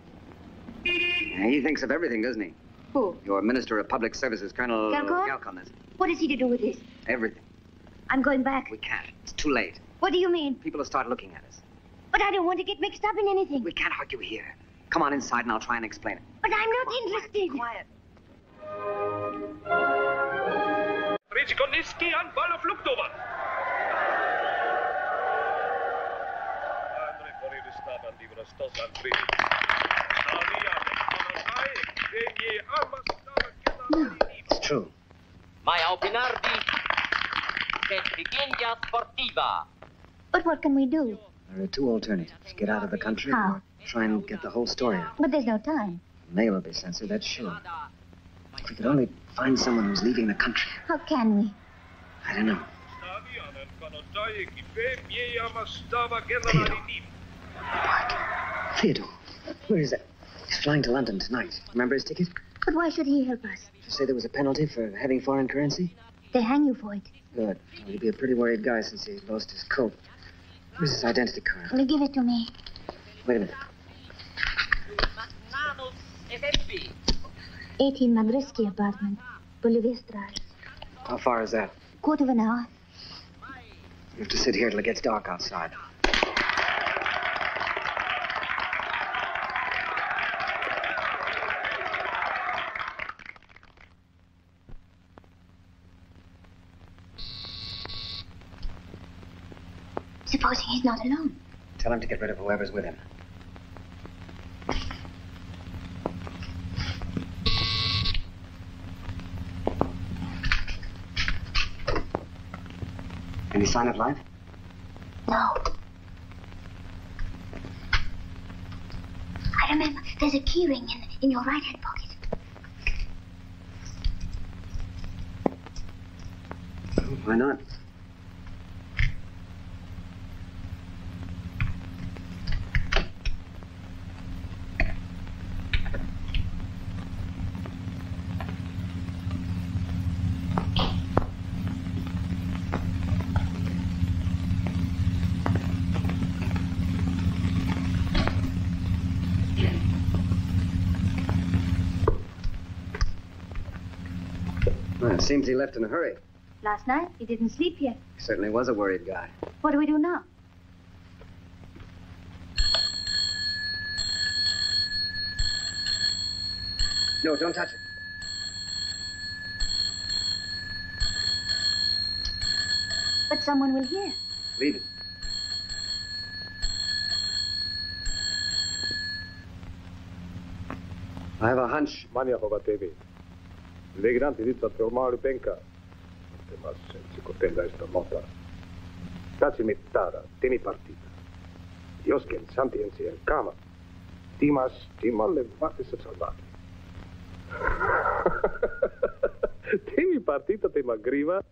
Yeah, he thinks of everything, doesn't he? Who? Your Minister of Public Services, Colonel Galcon? Galcon, is What is he to do with this? everything. I'm going back. We can't. It's too late. What do you mean? People will start looking at us. But I don't want to get mixed up in anything. We can't argue here. Come on inside and I'll try and explain it. But I'm not interested. Quiet. Rizikoniski an Ball of Luktovan. It's true. Mai opinardi che Vigendia Sportiva. But what can we do? There are two alternatives. Get out of the country How? or try and get the whole story out. But there's no time. Mail will be censored, that's sure. If we could only find someone who's leaving the country. How can we? I don't know. Theodore. Where is that? He's flying to London tonight. Remember his ticket? But why should he help us? Did you say there was a penalty for having foreign currency? They hang you for it. Good. Well, he'd be a pretty worried guy since he lost his coat. Where's his identity card? Will you give it to me? Wait a minute. 18 Madriski apartment, Bolivia Drive. How far is that? Quarter of an hour. You have to sit here till it gets dark outside. Supposing he's not alone. Tell him to get rid of whoever's with him. Any sign of life? No. I remember there's a key ring in your right-hand pocket. Why not? It seems he left in a hurry. Last night, he didn't sleep yet. He certainly was a worried guy. What do we do now? No, don't touch it. But someone will hear. Leave it. I have a hunch. Maniahova TV. Legranti di trasformare penka. Mas si contenda esta nota. Daci mi tara, temi partita. Josken santiensi en kama. Timas, timalle vate se salvati. Temi partita te magriva.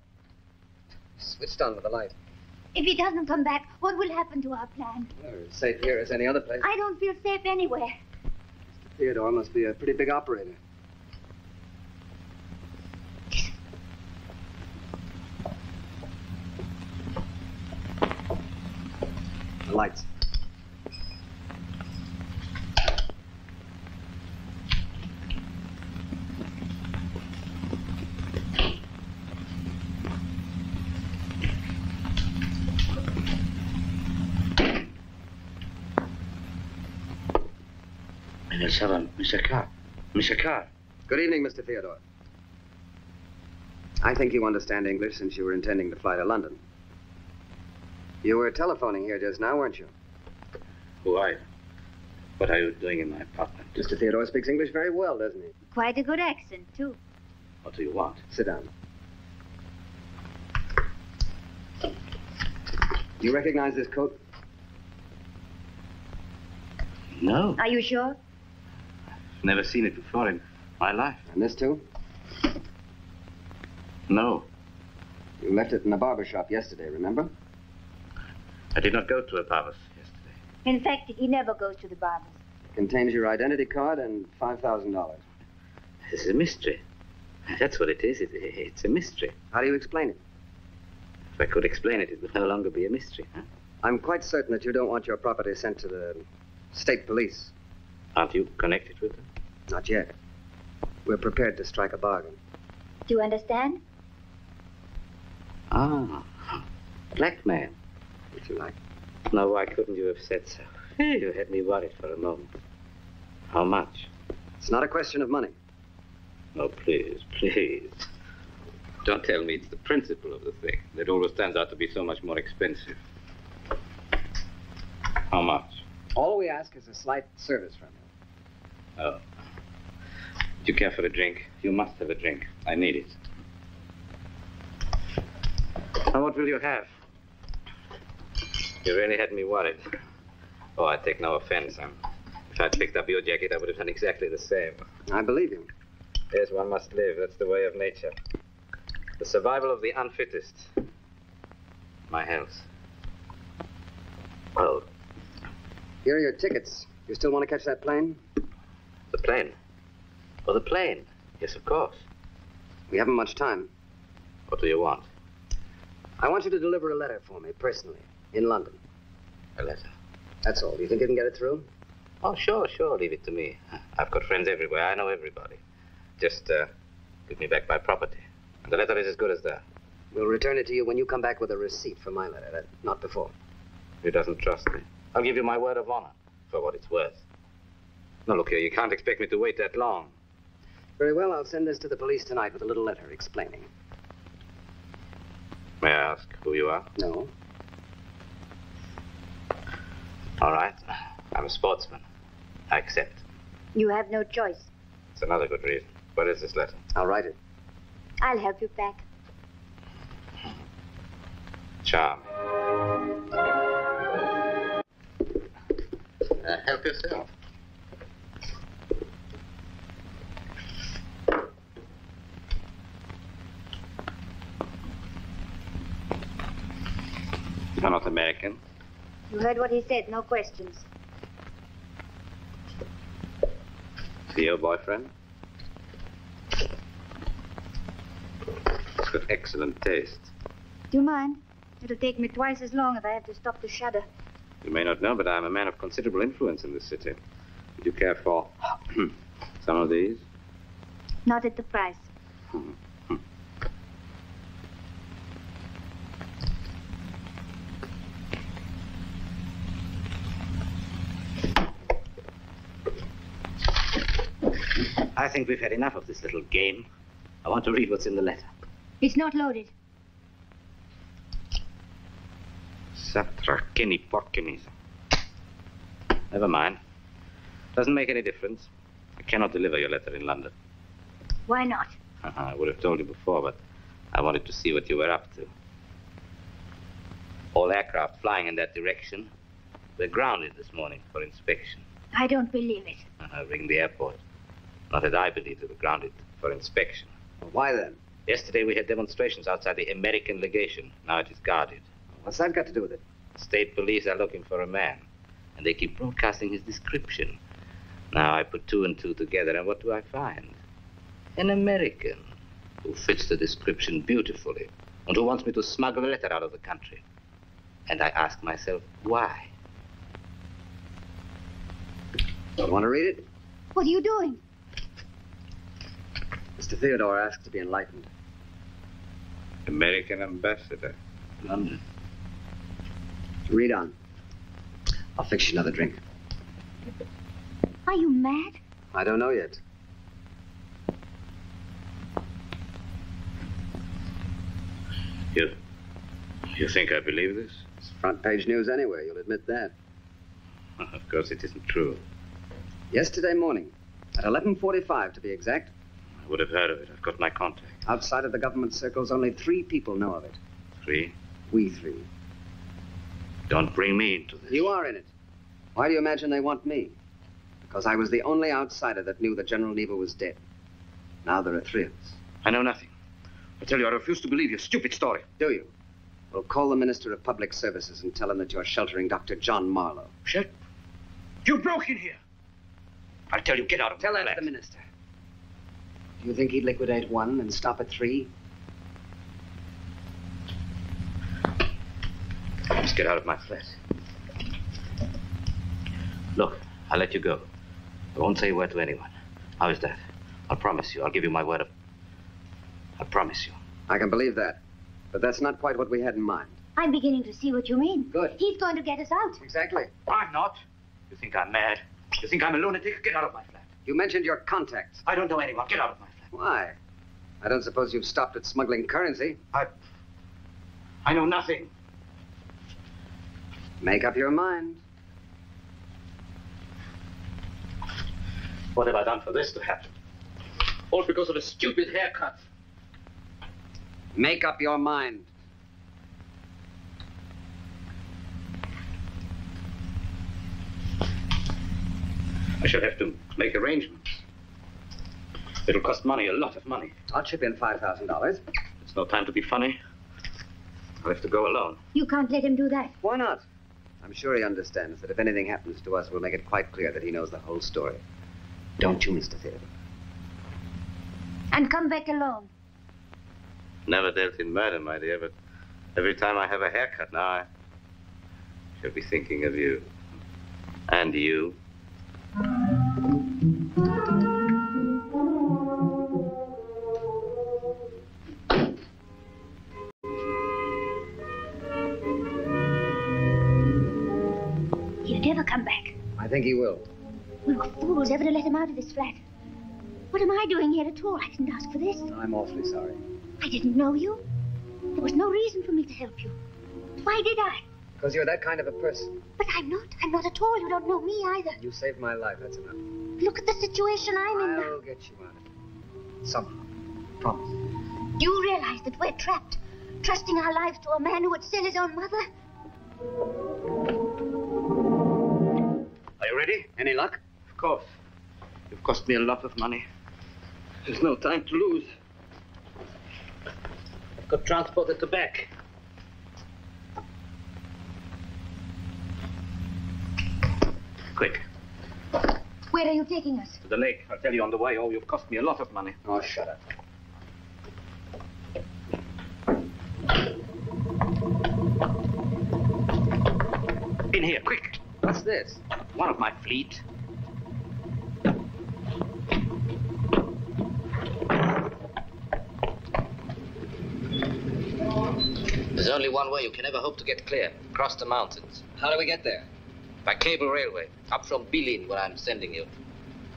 Switched on with the light. If he doesn't come back, what will happen to our plan? We're as safe here as any other place. I don't feel safe anywhere. Theodore must be a pretty big operator. The lights. Mr. Carr. Mr. Carr. Good evening, Mr. Theodore. I think you understand English since you were intending to fly to London. You were telephoning here just now, weren't you? Who are you? What are you doing in my apartment? Mr. Theodore speaks English very well, doesn't he? Quite a good accent, too. What do you want? Sit down. Do you recognize this coat? No. Are you sure? Never seen it before in my life. And this too? No. You left it in the barber shop yesterday, remember? I did not go to a barber's yesterday. In fact, he never goes to the barbers. It contains your identity card and $5,000. This is a mystery. That's what it is. It's a mystery. How do you explain it? If I could explain it, it would no longer be a mystery, huh? I'm quite certain that you don't want your property sent to the state police. Aren't you connected with them? Not yet. We're prepared to strike a bargain. Do you understand? Ah, blackmail. If you like. Now, why couldn't you have said so? You had me worried for a moment. How much? It's not a question of money. No, please, please. Don't tell me it's the principle of the thing. That always turns out to be so much more expensive. How much? All we ask is a slight service from you. Oh. Do you care for a drink? You must have a drink. I need it. Now, what will you have? You really had me worried. Oh, I take no offense. If I'd picked up your jacket, I would have done exactly the same. I believe you. Yes, one must live. That's the way of nature. The survival of the unfittest. My health. Oh. Here are your tickets. You still want to catch that plane? The plane? Oh, the plane. Yes, of course. We haven't much time. What do you want? I want you to deliver a letter for me, personally, in London. A letter? That's all. Do you think you can get it through? Oh, sure. Leave it to me. I've got friends everywhere. I know everybody. Just give me back my property. And the letter is as good as that. We'll return it to you when you come back with a receipt for my letter. Not before. He doesn't trust me. I'll give you my word of honor for what it's worth. Now, look here. You can't expect me to wait that long. Very well. I'll send this to the police tonight with a little letter explaining. May I ask who you are? No. All right. I'm a sportsman. I accept. You have no choice. It's another good reason. Where is this letter? I'll write it. I'll help you pack. Charming. Help yourself. You're not American. You heard what he said. No questions. Is he your boyfriend? He's got excellent taste. Do you mind? It'll take me twice as long if I have to stop to shudder. You may not know, but I'm a man of considerable influence in this city. Would you care for some of these? Not at the price. I think we've had enough of this little game. I want to read what's in the letter. It's not loaded. Satrakini porkinisa. Never mind. Doesn't make any difference. I cannot deliver your letter in London. Why not? I would have told you before, but I wanted to see what you were up to. All aircraft flying in that direction were grounded this morning for inspection. I don't believe it. Ring the airport. Not that I believe they were grounded for inspection. Well, why then? Yesterday we had demonstrations outside the American legation. Now it is guarded. What's that got to do with it? State police are looking for a man, and they keep broadcasting his description. Now I put two and two together, and what do I find? An American who fits the description beautifully, and who wants me to smuggle a letter out of the country. And I ask myself, why? Don't want to read it? What are you doing? Mr. Theodore asks to be enlightened. American ambassador. London. Read on. I'll fix you another drink. Are you mad? I don't know yet. You think I believe this? It's front page news anyway, you'll admit that. Of course it isn't true. Yesterday morning, at 11:45 to be exact. I would have heard of it. I've got my contact. Outside of the government circles, only 3 people know of it. 3? We 3. Don't bring me into this. You are in it. Why do you imagine they want me? Because I was the only outsider that knew that General Neva was dead. Now there are 3 of us. I know nothing. I tell you, I refuse to believe your stupid story. Do you? Well, call the Minister of Public Services and tell him that you're sheltering Dr. John Marlowe. Shut. You broke in here. I'll tell you, get out of Tell my that flat. to the Minister. Do you think he'd liquidate 1 and stop at 3? Just get out of my flat. Look, I'll let you go. I won't say a word to anyone. How is that? I'll promise you. I'll give you my word of... I promise you. I can believe that. But that's not quite what we had in mind. I'm beginning to see what you mean. Good. He's going to get us out. Exactly. I'm not. You think I'm mad? You think I'm a lunatic? Get out of my flat. You mentioned your contacts. I don't know anyone. Get out of my flat. Why? I don't suppose you've stopped at smuggling currency. I know nothing. Make up your mind. What have I done for this to happen? All because of a stupid haircut. Make up your mind. I shall have to make arrangements. It'll cost money, a lot of money. I'll chip in $5,000. It's no time to be funny. I'll have to go alone. You can't let him do that. Why not? I'm sure he understands that if anything happens to us, we'll make it quite clear that he knows the whole story. Don't you, Mr. Theodore? And come back alone. Never dealt in murder, my dear, but every time I have a haircut now, I shall be thinking of you. And you. He'll never come back. I think he will. We were fools ever to let him out of this flat. What am I doing here at all? I didn't ask for this. I'm awfully sorry. I didn't know you. There was no reason for me to help you. Why did I? Because you're that kind of a person. But I'm not. I'm not at all. You don't know me either. You saved my life, that's enough. Look at the situation I'm in now. I'll get you out of it. Somehow. Promise. Do you realize that we're trapped, trusting our lives to a man who would sell his own mother? Are you ready? Any luck? Of course. You've cost me a lot of money. There's no time to lose. I've got transported to back. Quick. Where are you taking us? To the lake. I'll tell you on the way. Oh, you've cost me a lot of money. Oh, shut up. In here, quick. What's this? One of my fleet. There's only one way you can ever hope to get clear. Across the mountains. How do we get there? By cable railway. Up from Bilin, where I'm sending you.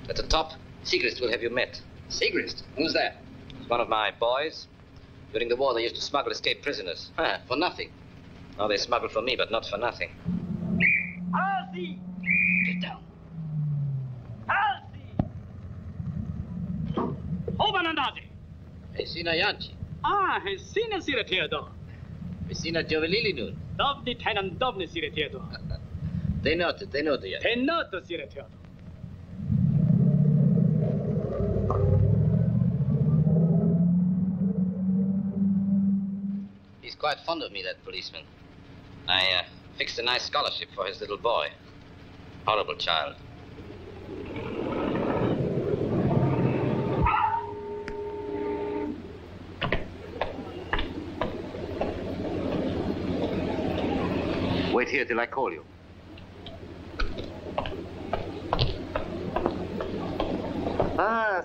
At the top, Sigrist will have you met. Sigrist? Who's that? He's one of my boys. During the war, they used to smuggle escaped prisoners. For nothing. Now they smuggle for me, but not for nothing. Halsey! Get down. Halsey! Oben andate! Hesina Janci. Hesina Sire Theodor. Hesina Giovelili nun. Dovni Tenan Dovni Sire Theodor. Tenoto, ja. Tenoto Sire Theodor. He's quite fond of me, that policeman. I fixed a nice scholarship for his little boy. Horrible child. Wait here till I call you.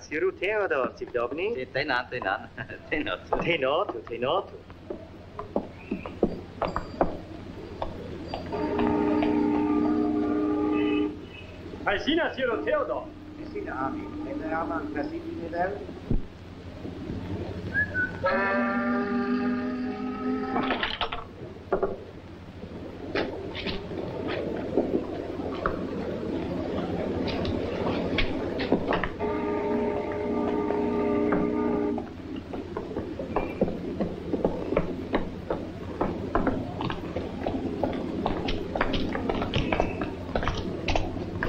Siru Theodor, Sibdobni. Tenan. Tenoto. Hesina Sire Theodor. Hesina Ami. Ama Nasiti Nivel.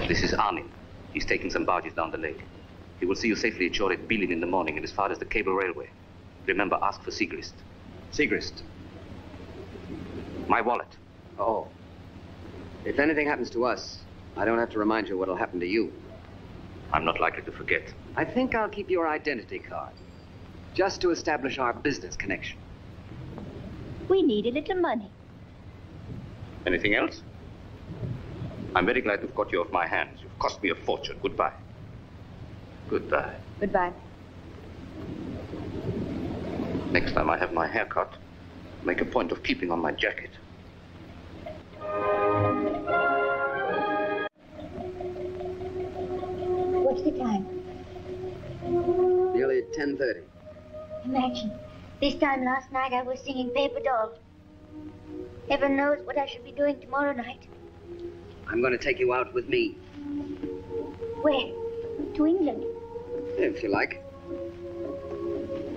This is Armin. He's taking some barges down the lake. He will see you safely at shore at Bilin in the morning and as far as the cable railway. Remember, ask for Sigrist. Sigrist. My wallet. Oh. If anything happens to us, I don't have to remind you what'll happen to you. I'm not likely to forget. I think I'll keep your identity card, just to establish our business connection. We need a little money. Anything else? I'm very glad to have got you off my hands. You've cost me a fortune. Goodbye. Goodbye. Goodbye. Next time I have my hair cut, make a point of keeping on my jacket. What's the time? Nearly 10:30. Imagine, this time last night I was singing Paper Doll. Heaven knows what I should be doing tomorrow night. I'm going to take you out with me, Where? To England. if you like.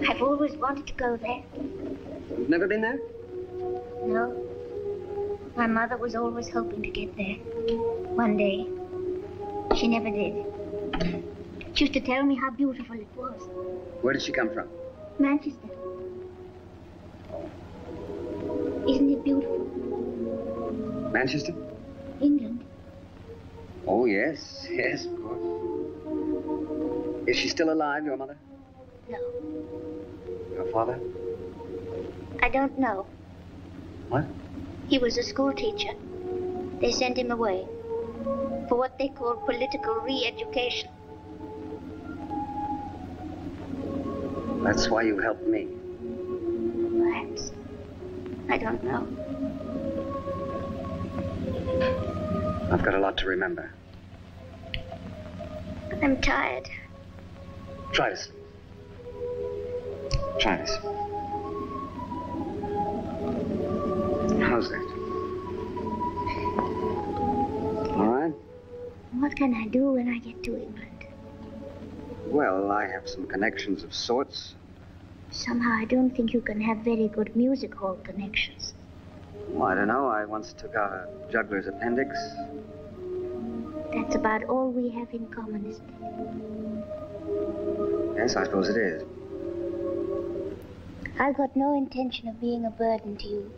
I've always wanted to go there. You've never been there? No. My mother was always hoping to get there. One day. She never did. She used to tell me how beautiful it was. Where did she come from? Manchester. Isn't it beautiful? Manchester? England. Oh, yes, of course. Is she still alive, your mother? No. Your father? I don't know. What? He was a school teacher. They sent him away for what they call political re-education. That's why you helped me. Perhaps. I don't know. I've got a lot to remember. I'm tired. Try to sleep. Try to sleep. How's that? All right? What can I do when I get to England? Well, I have some connections of sorts. Somehow I don't think you can have very good music hall connections. Well, I don't know. I once took out a juggler's appendix. That's about all we have in common, isn't it? Yes, I suppose it is. I've got no intention of being a burden to you.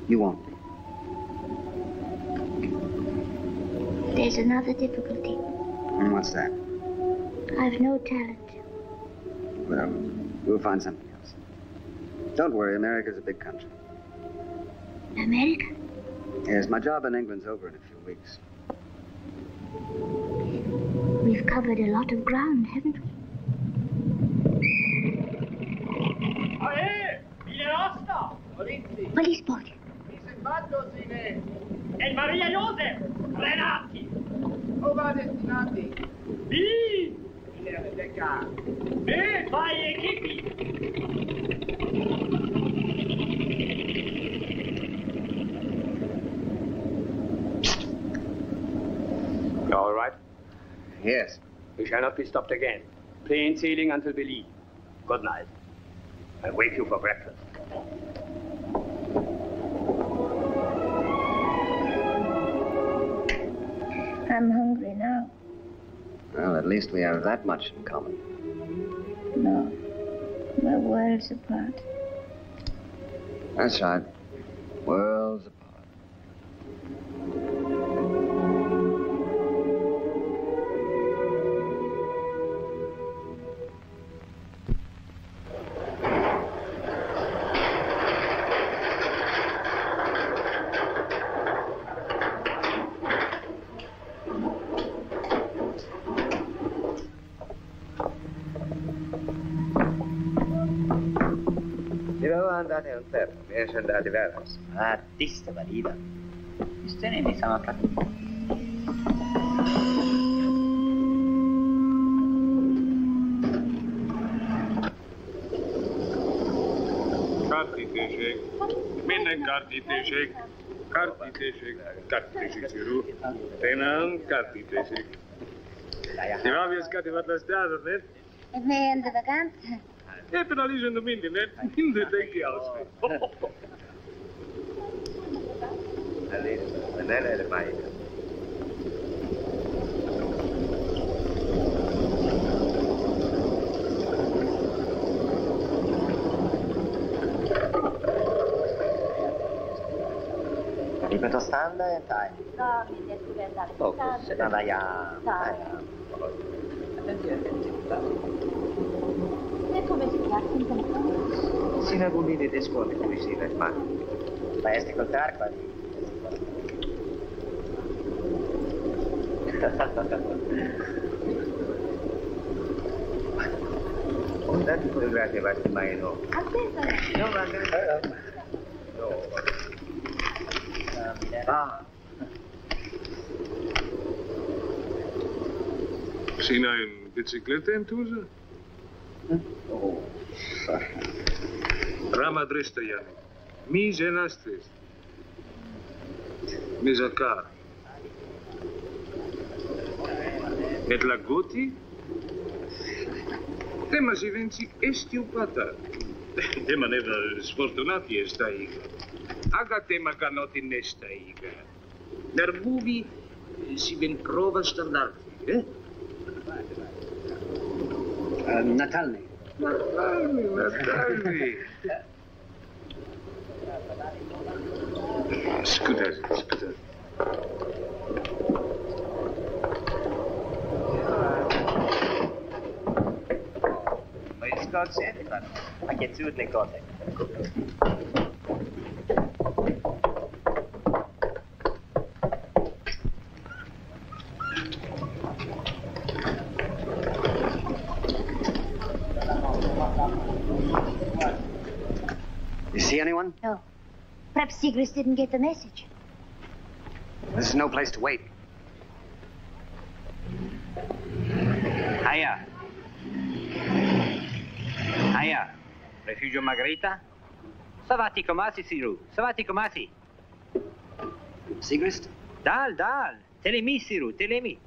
You won't be. There's another difficulty. And what's that? I've no talent. Well, we'll find something else. Don't worry, America's a big country. America? Yes, my job in England's over in a few weeks. We've covered a lot of ground, haven't we? Police boat. E Maria Joseph, Renati. Ova destinati. Sì. Vai equipi! You all right? Yes. We shall not be stopped again. Plain sailing until we leave. Good night. I'll wake you for breakfast. I'm hungry now. Well, at least we have that much in common. No. We're worlds apart. That's right. Worlds apart. Andate un tempo, mi sono andati veras. Artista valida. Este ne sama pratica. Karti teşek. Minen karti teşek. Karti teşek. Karti teşek siru. Tenan karti teşek. Ti va via scatti per la strada, ne? E me in de vacanza? E per la legge mindi, ne? Mindi te che ausme. Allora, le mai. Ripeto standard, dai. No, mi devo andare. Poco, se no dai a... E come si chiama in telefono? Sina Bullini di scuola, qui si ma. Vai a ascoltare qua. Un dato pure grazie a mai no. Aspetta. No, ma no. Ah. Sina in bicicletta in Tuza? Oh. Rama dresta, Jani. Mi žena strest. Mi zakar. Et la goti? Tema si venci estiupata. Tema neva sfortunati esta iga. Aga tema canoti nesta iga. Nervuvi si ven prova standardi, eh? Natalny. Natalny. Scusate. Ma il scorse? Ma che zurne cose. You see anyone? No. Perhaps Sigris didn't get the message. This is no place to wait. Hiya. Hiya. Refugio Margherita? Savati komasi, Siru. Savati komasi. Sigrist? Dal. Telemi, Siru. Telemi.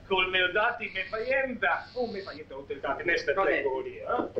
Col mio dati me faienda. Me faienda utilizzate nesta categoria,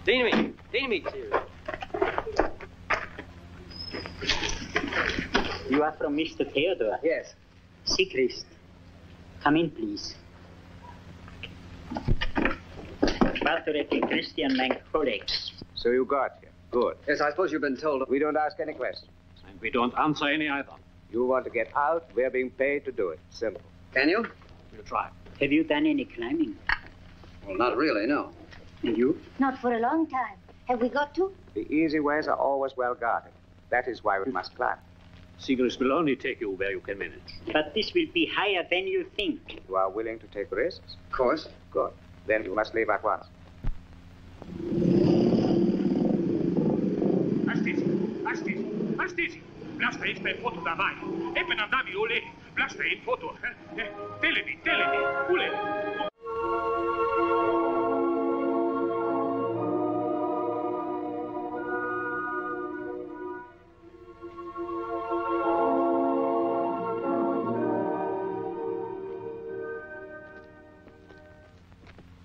Dinami, Cyril. You are from Mr. Theodore? Yes. Sigrist. Come in, please. Bartoret and Christian, my colleagues. So you got here. Good. Yes, I suppose you've been told. We don't ask any questions. And we don't answer any either. You want to get out, we're being paid to do it. Simple. Can you? We'll try. Have you done any climbing? Well, not really, no. And you? Not for a long time. Have we got to? The easy ways are always well guarded. That is why we must climb. Sigrist will only take you where you can manage. But this will be higher than you think. You are willing to take risks? Of course. Good. Then you must leave at once. Astisi. Blasta is per foto da vai. E per andavi ole. Blasta in foto. Telemi. Ule.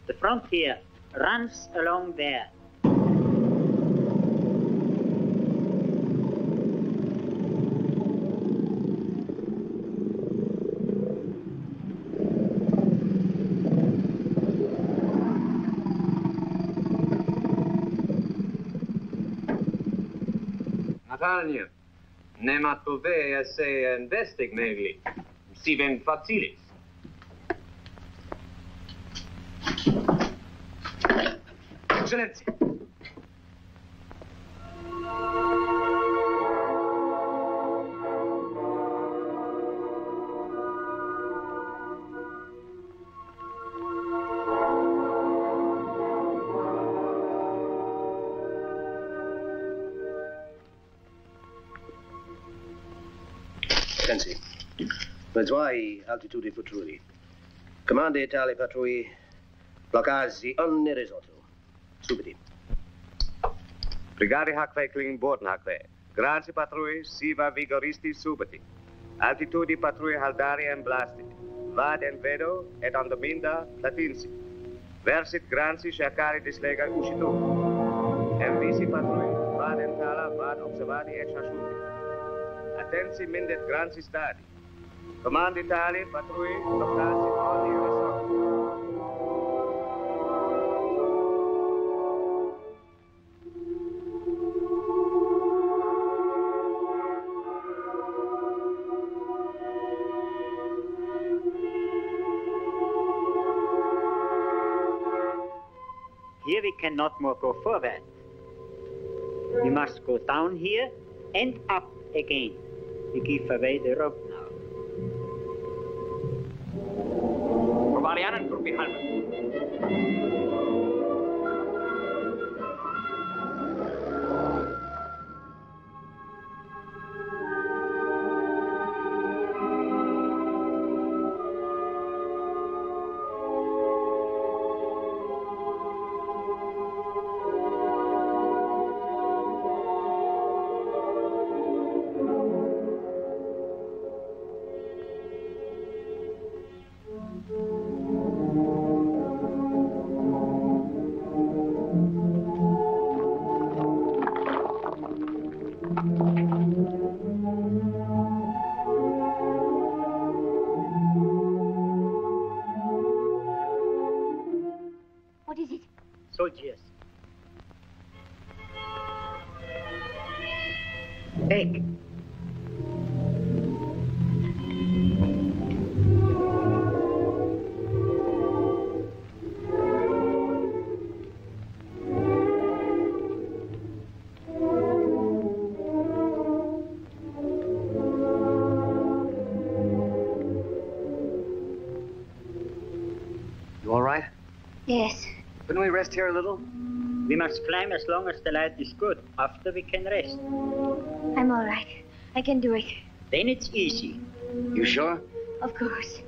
The frontier runs along there. Natalia, nema trouvé assez investigmegli. Si ven facilis. Silenzio. Sensi. Mezzuai altitudi patrulli. Comandi tali patrulli. Bloccasi ogni risotto. Subiti. Brigadi Hackweckling Boden Hackwe. Grazie patrui, siva vigoristi subiti. Altitudi patrui Haldari and Blasti. Vad and Vedo et Andominda Platinsi. Versit Granzi cercare di slega uscitu. Envisi patrui, vad and Tala, vad observati et Shashuti. Attensi mindet Granzi stadi. Comandi tali patrui, bloccasi ogni risotto. Here we cannot more go forward. We must go down here and up again. We give away the rope now. Provarianen gruppi halben. What is it? Soldiers. Back. You all right? Yes. Couldn't we rest here a little? We must climb as long as the light is good. After we can rest. I'm all right. I can do it. Then it's easy. You sure? Of course.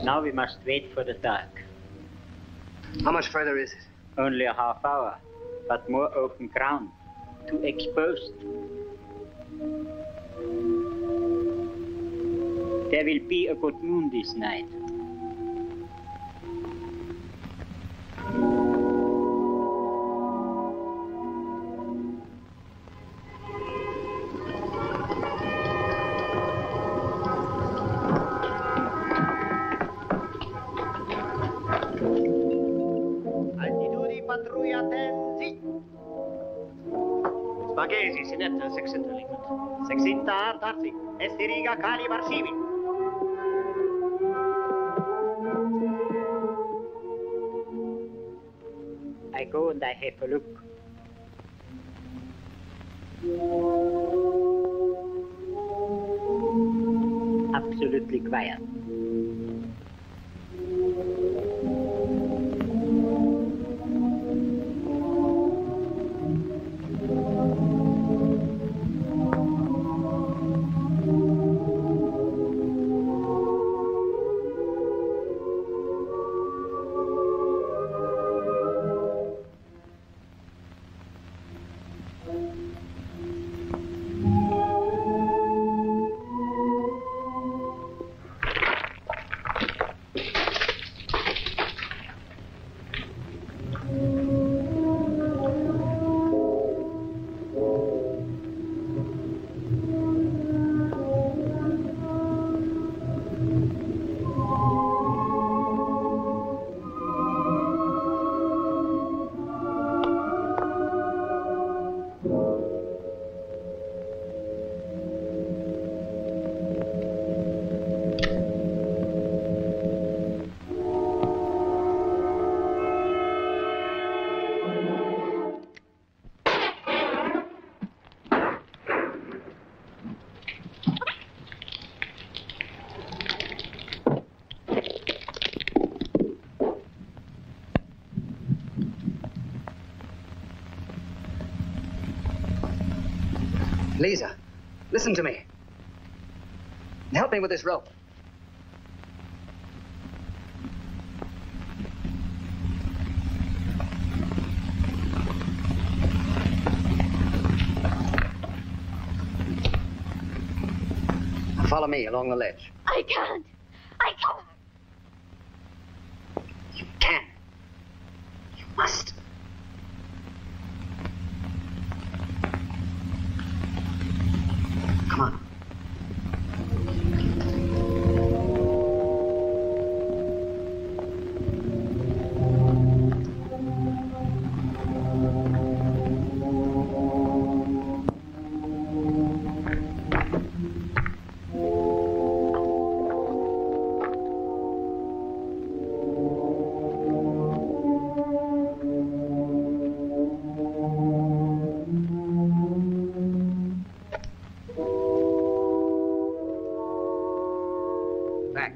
Now we must wait for the dark. How much further is it? Only a half hour, but more open ground. Too exposed. There will be a good moon this night. Spaghesi, Sinetta, Sexcentralement. Sexinta, Tarsi, Esteriga, Kali, Varsivin. I go and I have a look. Absolutely quiet. Lisa, listen to me. Help me with this rope. Follow me along the ledge. I can't. I can't. You can. You must. Come on. Back.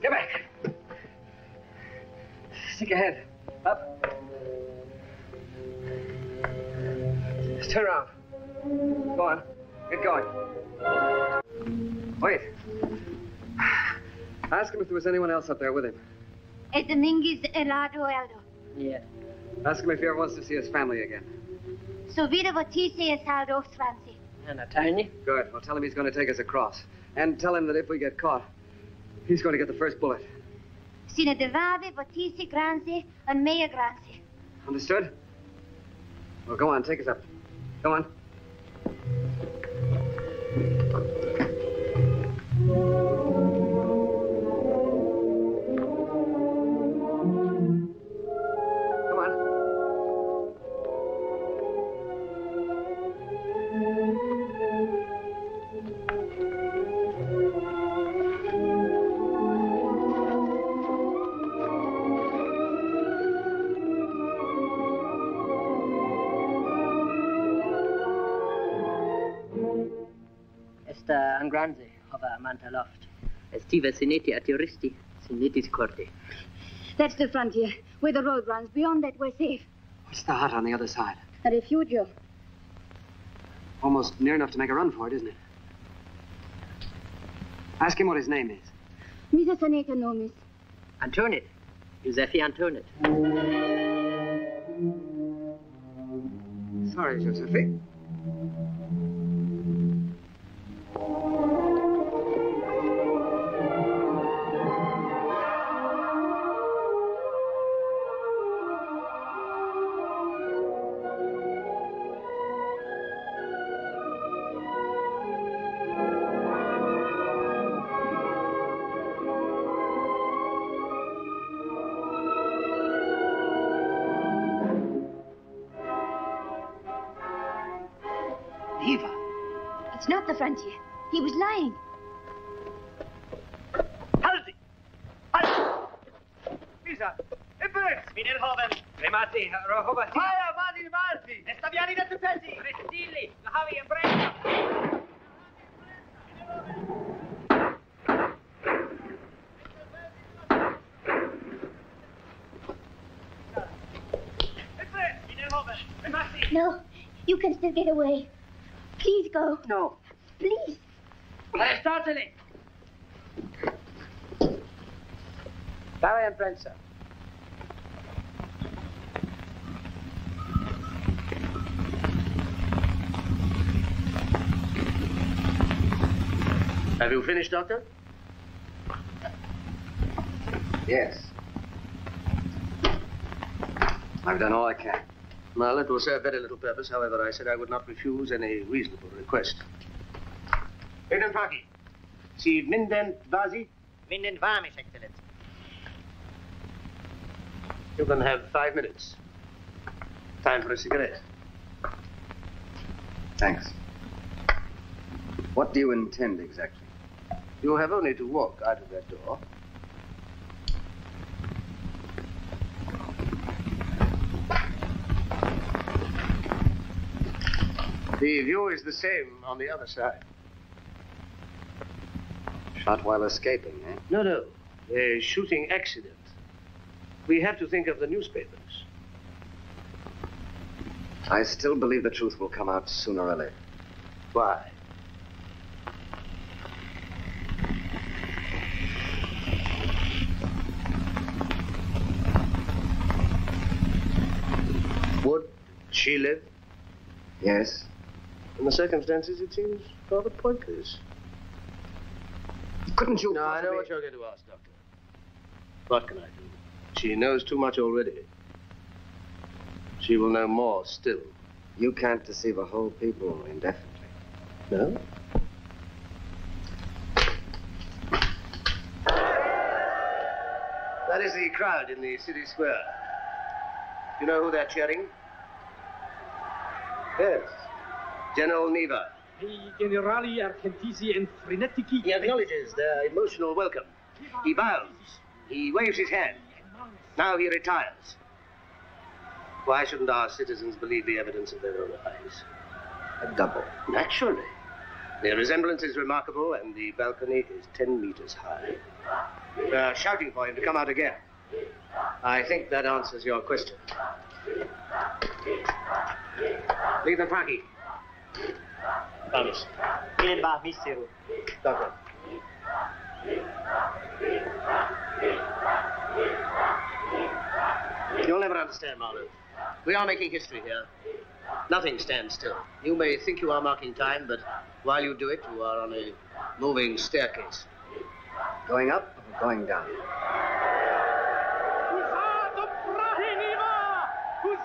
Get back. Stick your head up. Turn around. Go on. Get going. Wait. Ask him if there was anyone else up there with him. Es Dominguez Elado Aldo. Yeah. Ask him if he ever wants to see his family again. So vida votise es Aldo Franci. And a tiny? Good. Well, tell him he's going to take us across. And tell him that if we get caught, he's going to get the first bullet. Sine devave votise granzi and mea granzi. Understood? Well, go on, take us up. Go on. Grande of Manta Loft. Estiva Sineti Aturisti, Sineti's Corte. That's the frontier, where the road runs. Beyond that, we're safe. What's the hut on the other side? A refugio. Almost near enough to make a run for it, isn't it? Ask him what his name is. Mrs. Aneta Nomis. Antoinette. Giuseppe Antoinette. Sorry, Giuseppe. It's not the frontier. He was lying. Halti! Halti! Misa! Ebbene! Minelhoven! Remati, Rohova! Fire, Martin Marti! Estaviani da Tupesi! Restilli! Lahavi and Brenda! No, you can still get away. Please go. No. Please. Arrestateli! Barry and Prensa. Have you finished, Doctor? Yes. I've done all I can. Well, it will serve very little purpose. However, I said I would not refuse any reasonable request. Aiden Parky. See Minden Vazi? Minden Vamish, Excellency. You can have 5 minutes. Time for a cigarette. Thanks. What do you intend exactly? You have only to walk out of that door. The view is the same on the other side. Shot while escaping, eh? No. A shooting accident. We have to think of the newspapers. I still believe the truth will come out sooner or later. Why? Would she live? Yes. In the circumstances, it seems rather pointless. Couldn't you No, I know what you're going to ask, Doctor. What can I do? She knows too much already. She will know more still. You can't deceive a whole people indefinitely. No? That is the crowd in the city square. You know who they're cheering? Yes. General Neva. I generali argentisi and frenetici. He acknowledges their emotional welcome. He bows. He waves his hand. Now he retires. Why shouldn't our citizens believe the evidence of their own eyes? A double. Naturally. The resemblance is remarkable, and the balcony is 10 meters high. They're shouting for him to come out again. I think that answers your question. Lieutenant Parky. Vamos. Ilenba, Missiru. Doctor. You'll never understand, Marlowe. We are making history here. Nothing stands still. You may think you are marking time, but while you do it, you are on a moving staircase. Going up or going down? Who's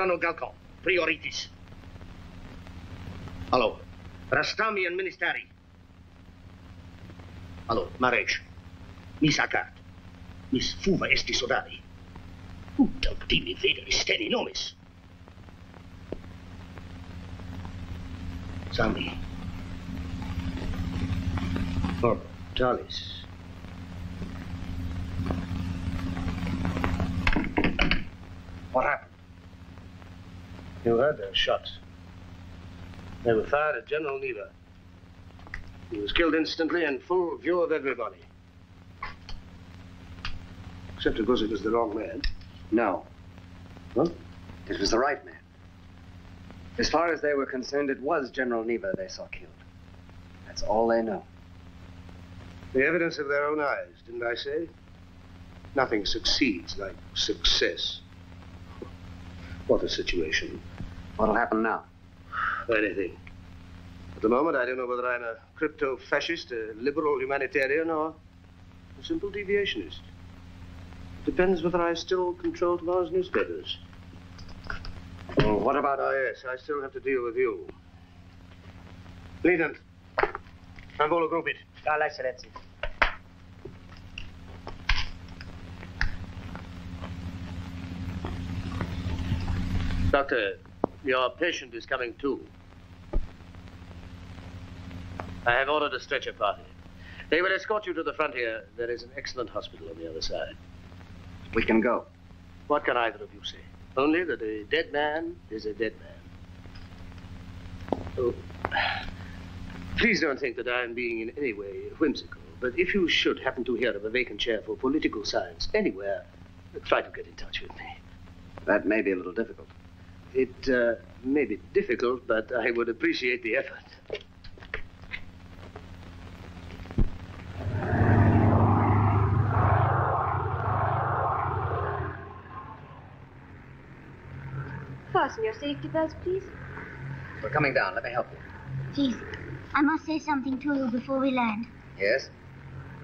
Cyrano Galcon. Priorities. Hello. Rastami and Ministeri. Hello. Marriage. Miss Akkad. Miss Fuva esti sodali. Utaldimi vedere steni nomis. Sami. Talis. What happened? You heard their shots. They were fired at General Neva. He was killed instantly in full view of everybody. Except, of course, it was the wrong man. No. Huh? It was the right man. As far as they were concerned, it was General Neva they saw killed. That's all they know. The evidence of their own eyes, didn't I say? Nothing succeeds like success. What a situation. What'll happen now? Anything. At the moment, I don't know whether I'm a crypto-fascist, a liberal humanitarian, or a simple deviationist. Depends whether I still control tomorrow's newspapers. Well, what about... Oh, yes, I still have to deal with you. Lieutenant, Anvolo Grumpit. Carla, Excellency. Doctor, your patient is coming to. I have ordered a stretcher party. They will escort you to the frontier. There is an excellent hospital on the other side. We can go. What can either of you say? Only that a dead man is a dead man. Oh, please don't think that I am being in any way whimsical, but if you should happen to hear of a vacant chair for political science anywhere, try to get in touch with me. That may be a little difficult. It may be difficult, but I would appreciate the effort. Fasten your safety belts, please. We're coming down. Let me help you. Please, I must say something to you before we land. Yes?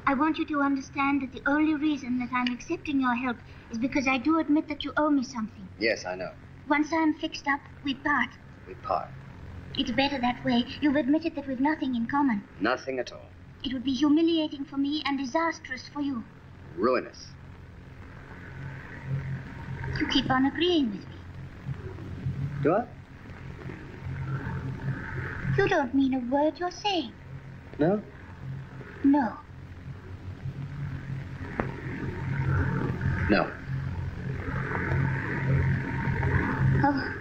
I want you to understand that the only reason that I'm accepting your help is because I do admit that you owe me something. Yes, I know. Once I'm fixed up, we part. We part. It's better that way. You've admitted that we've nothing in common. Nothing at all. It would be humiliating for me and disastrous for you. Ruinous. You keep on agreeing with me. Do I? You don't mean a word you're saying. No? No. No. Oh.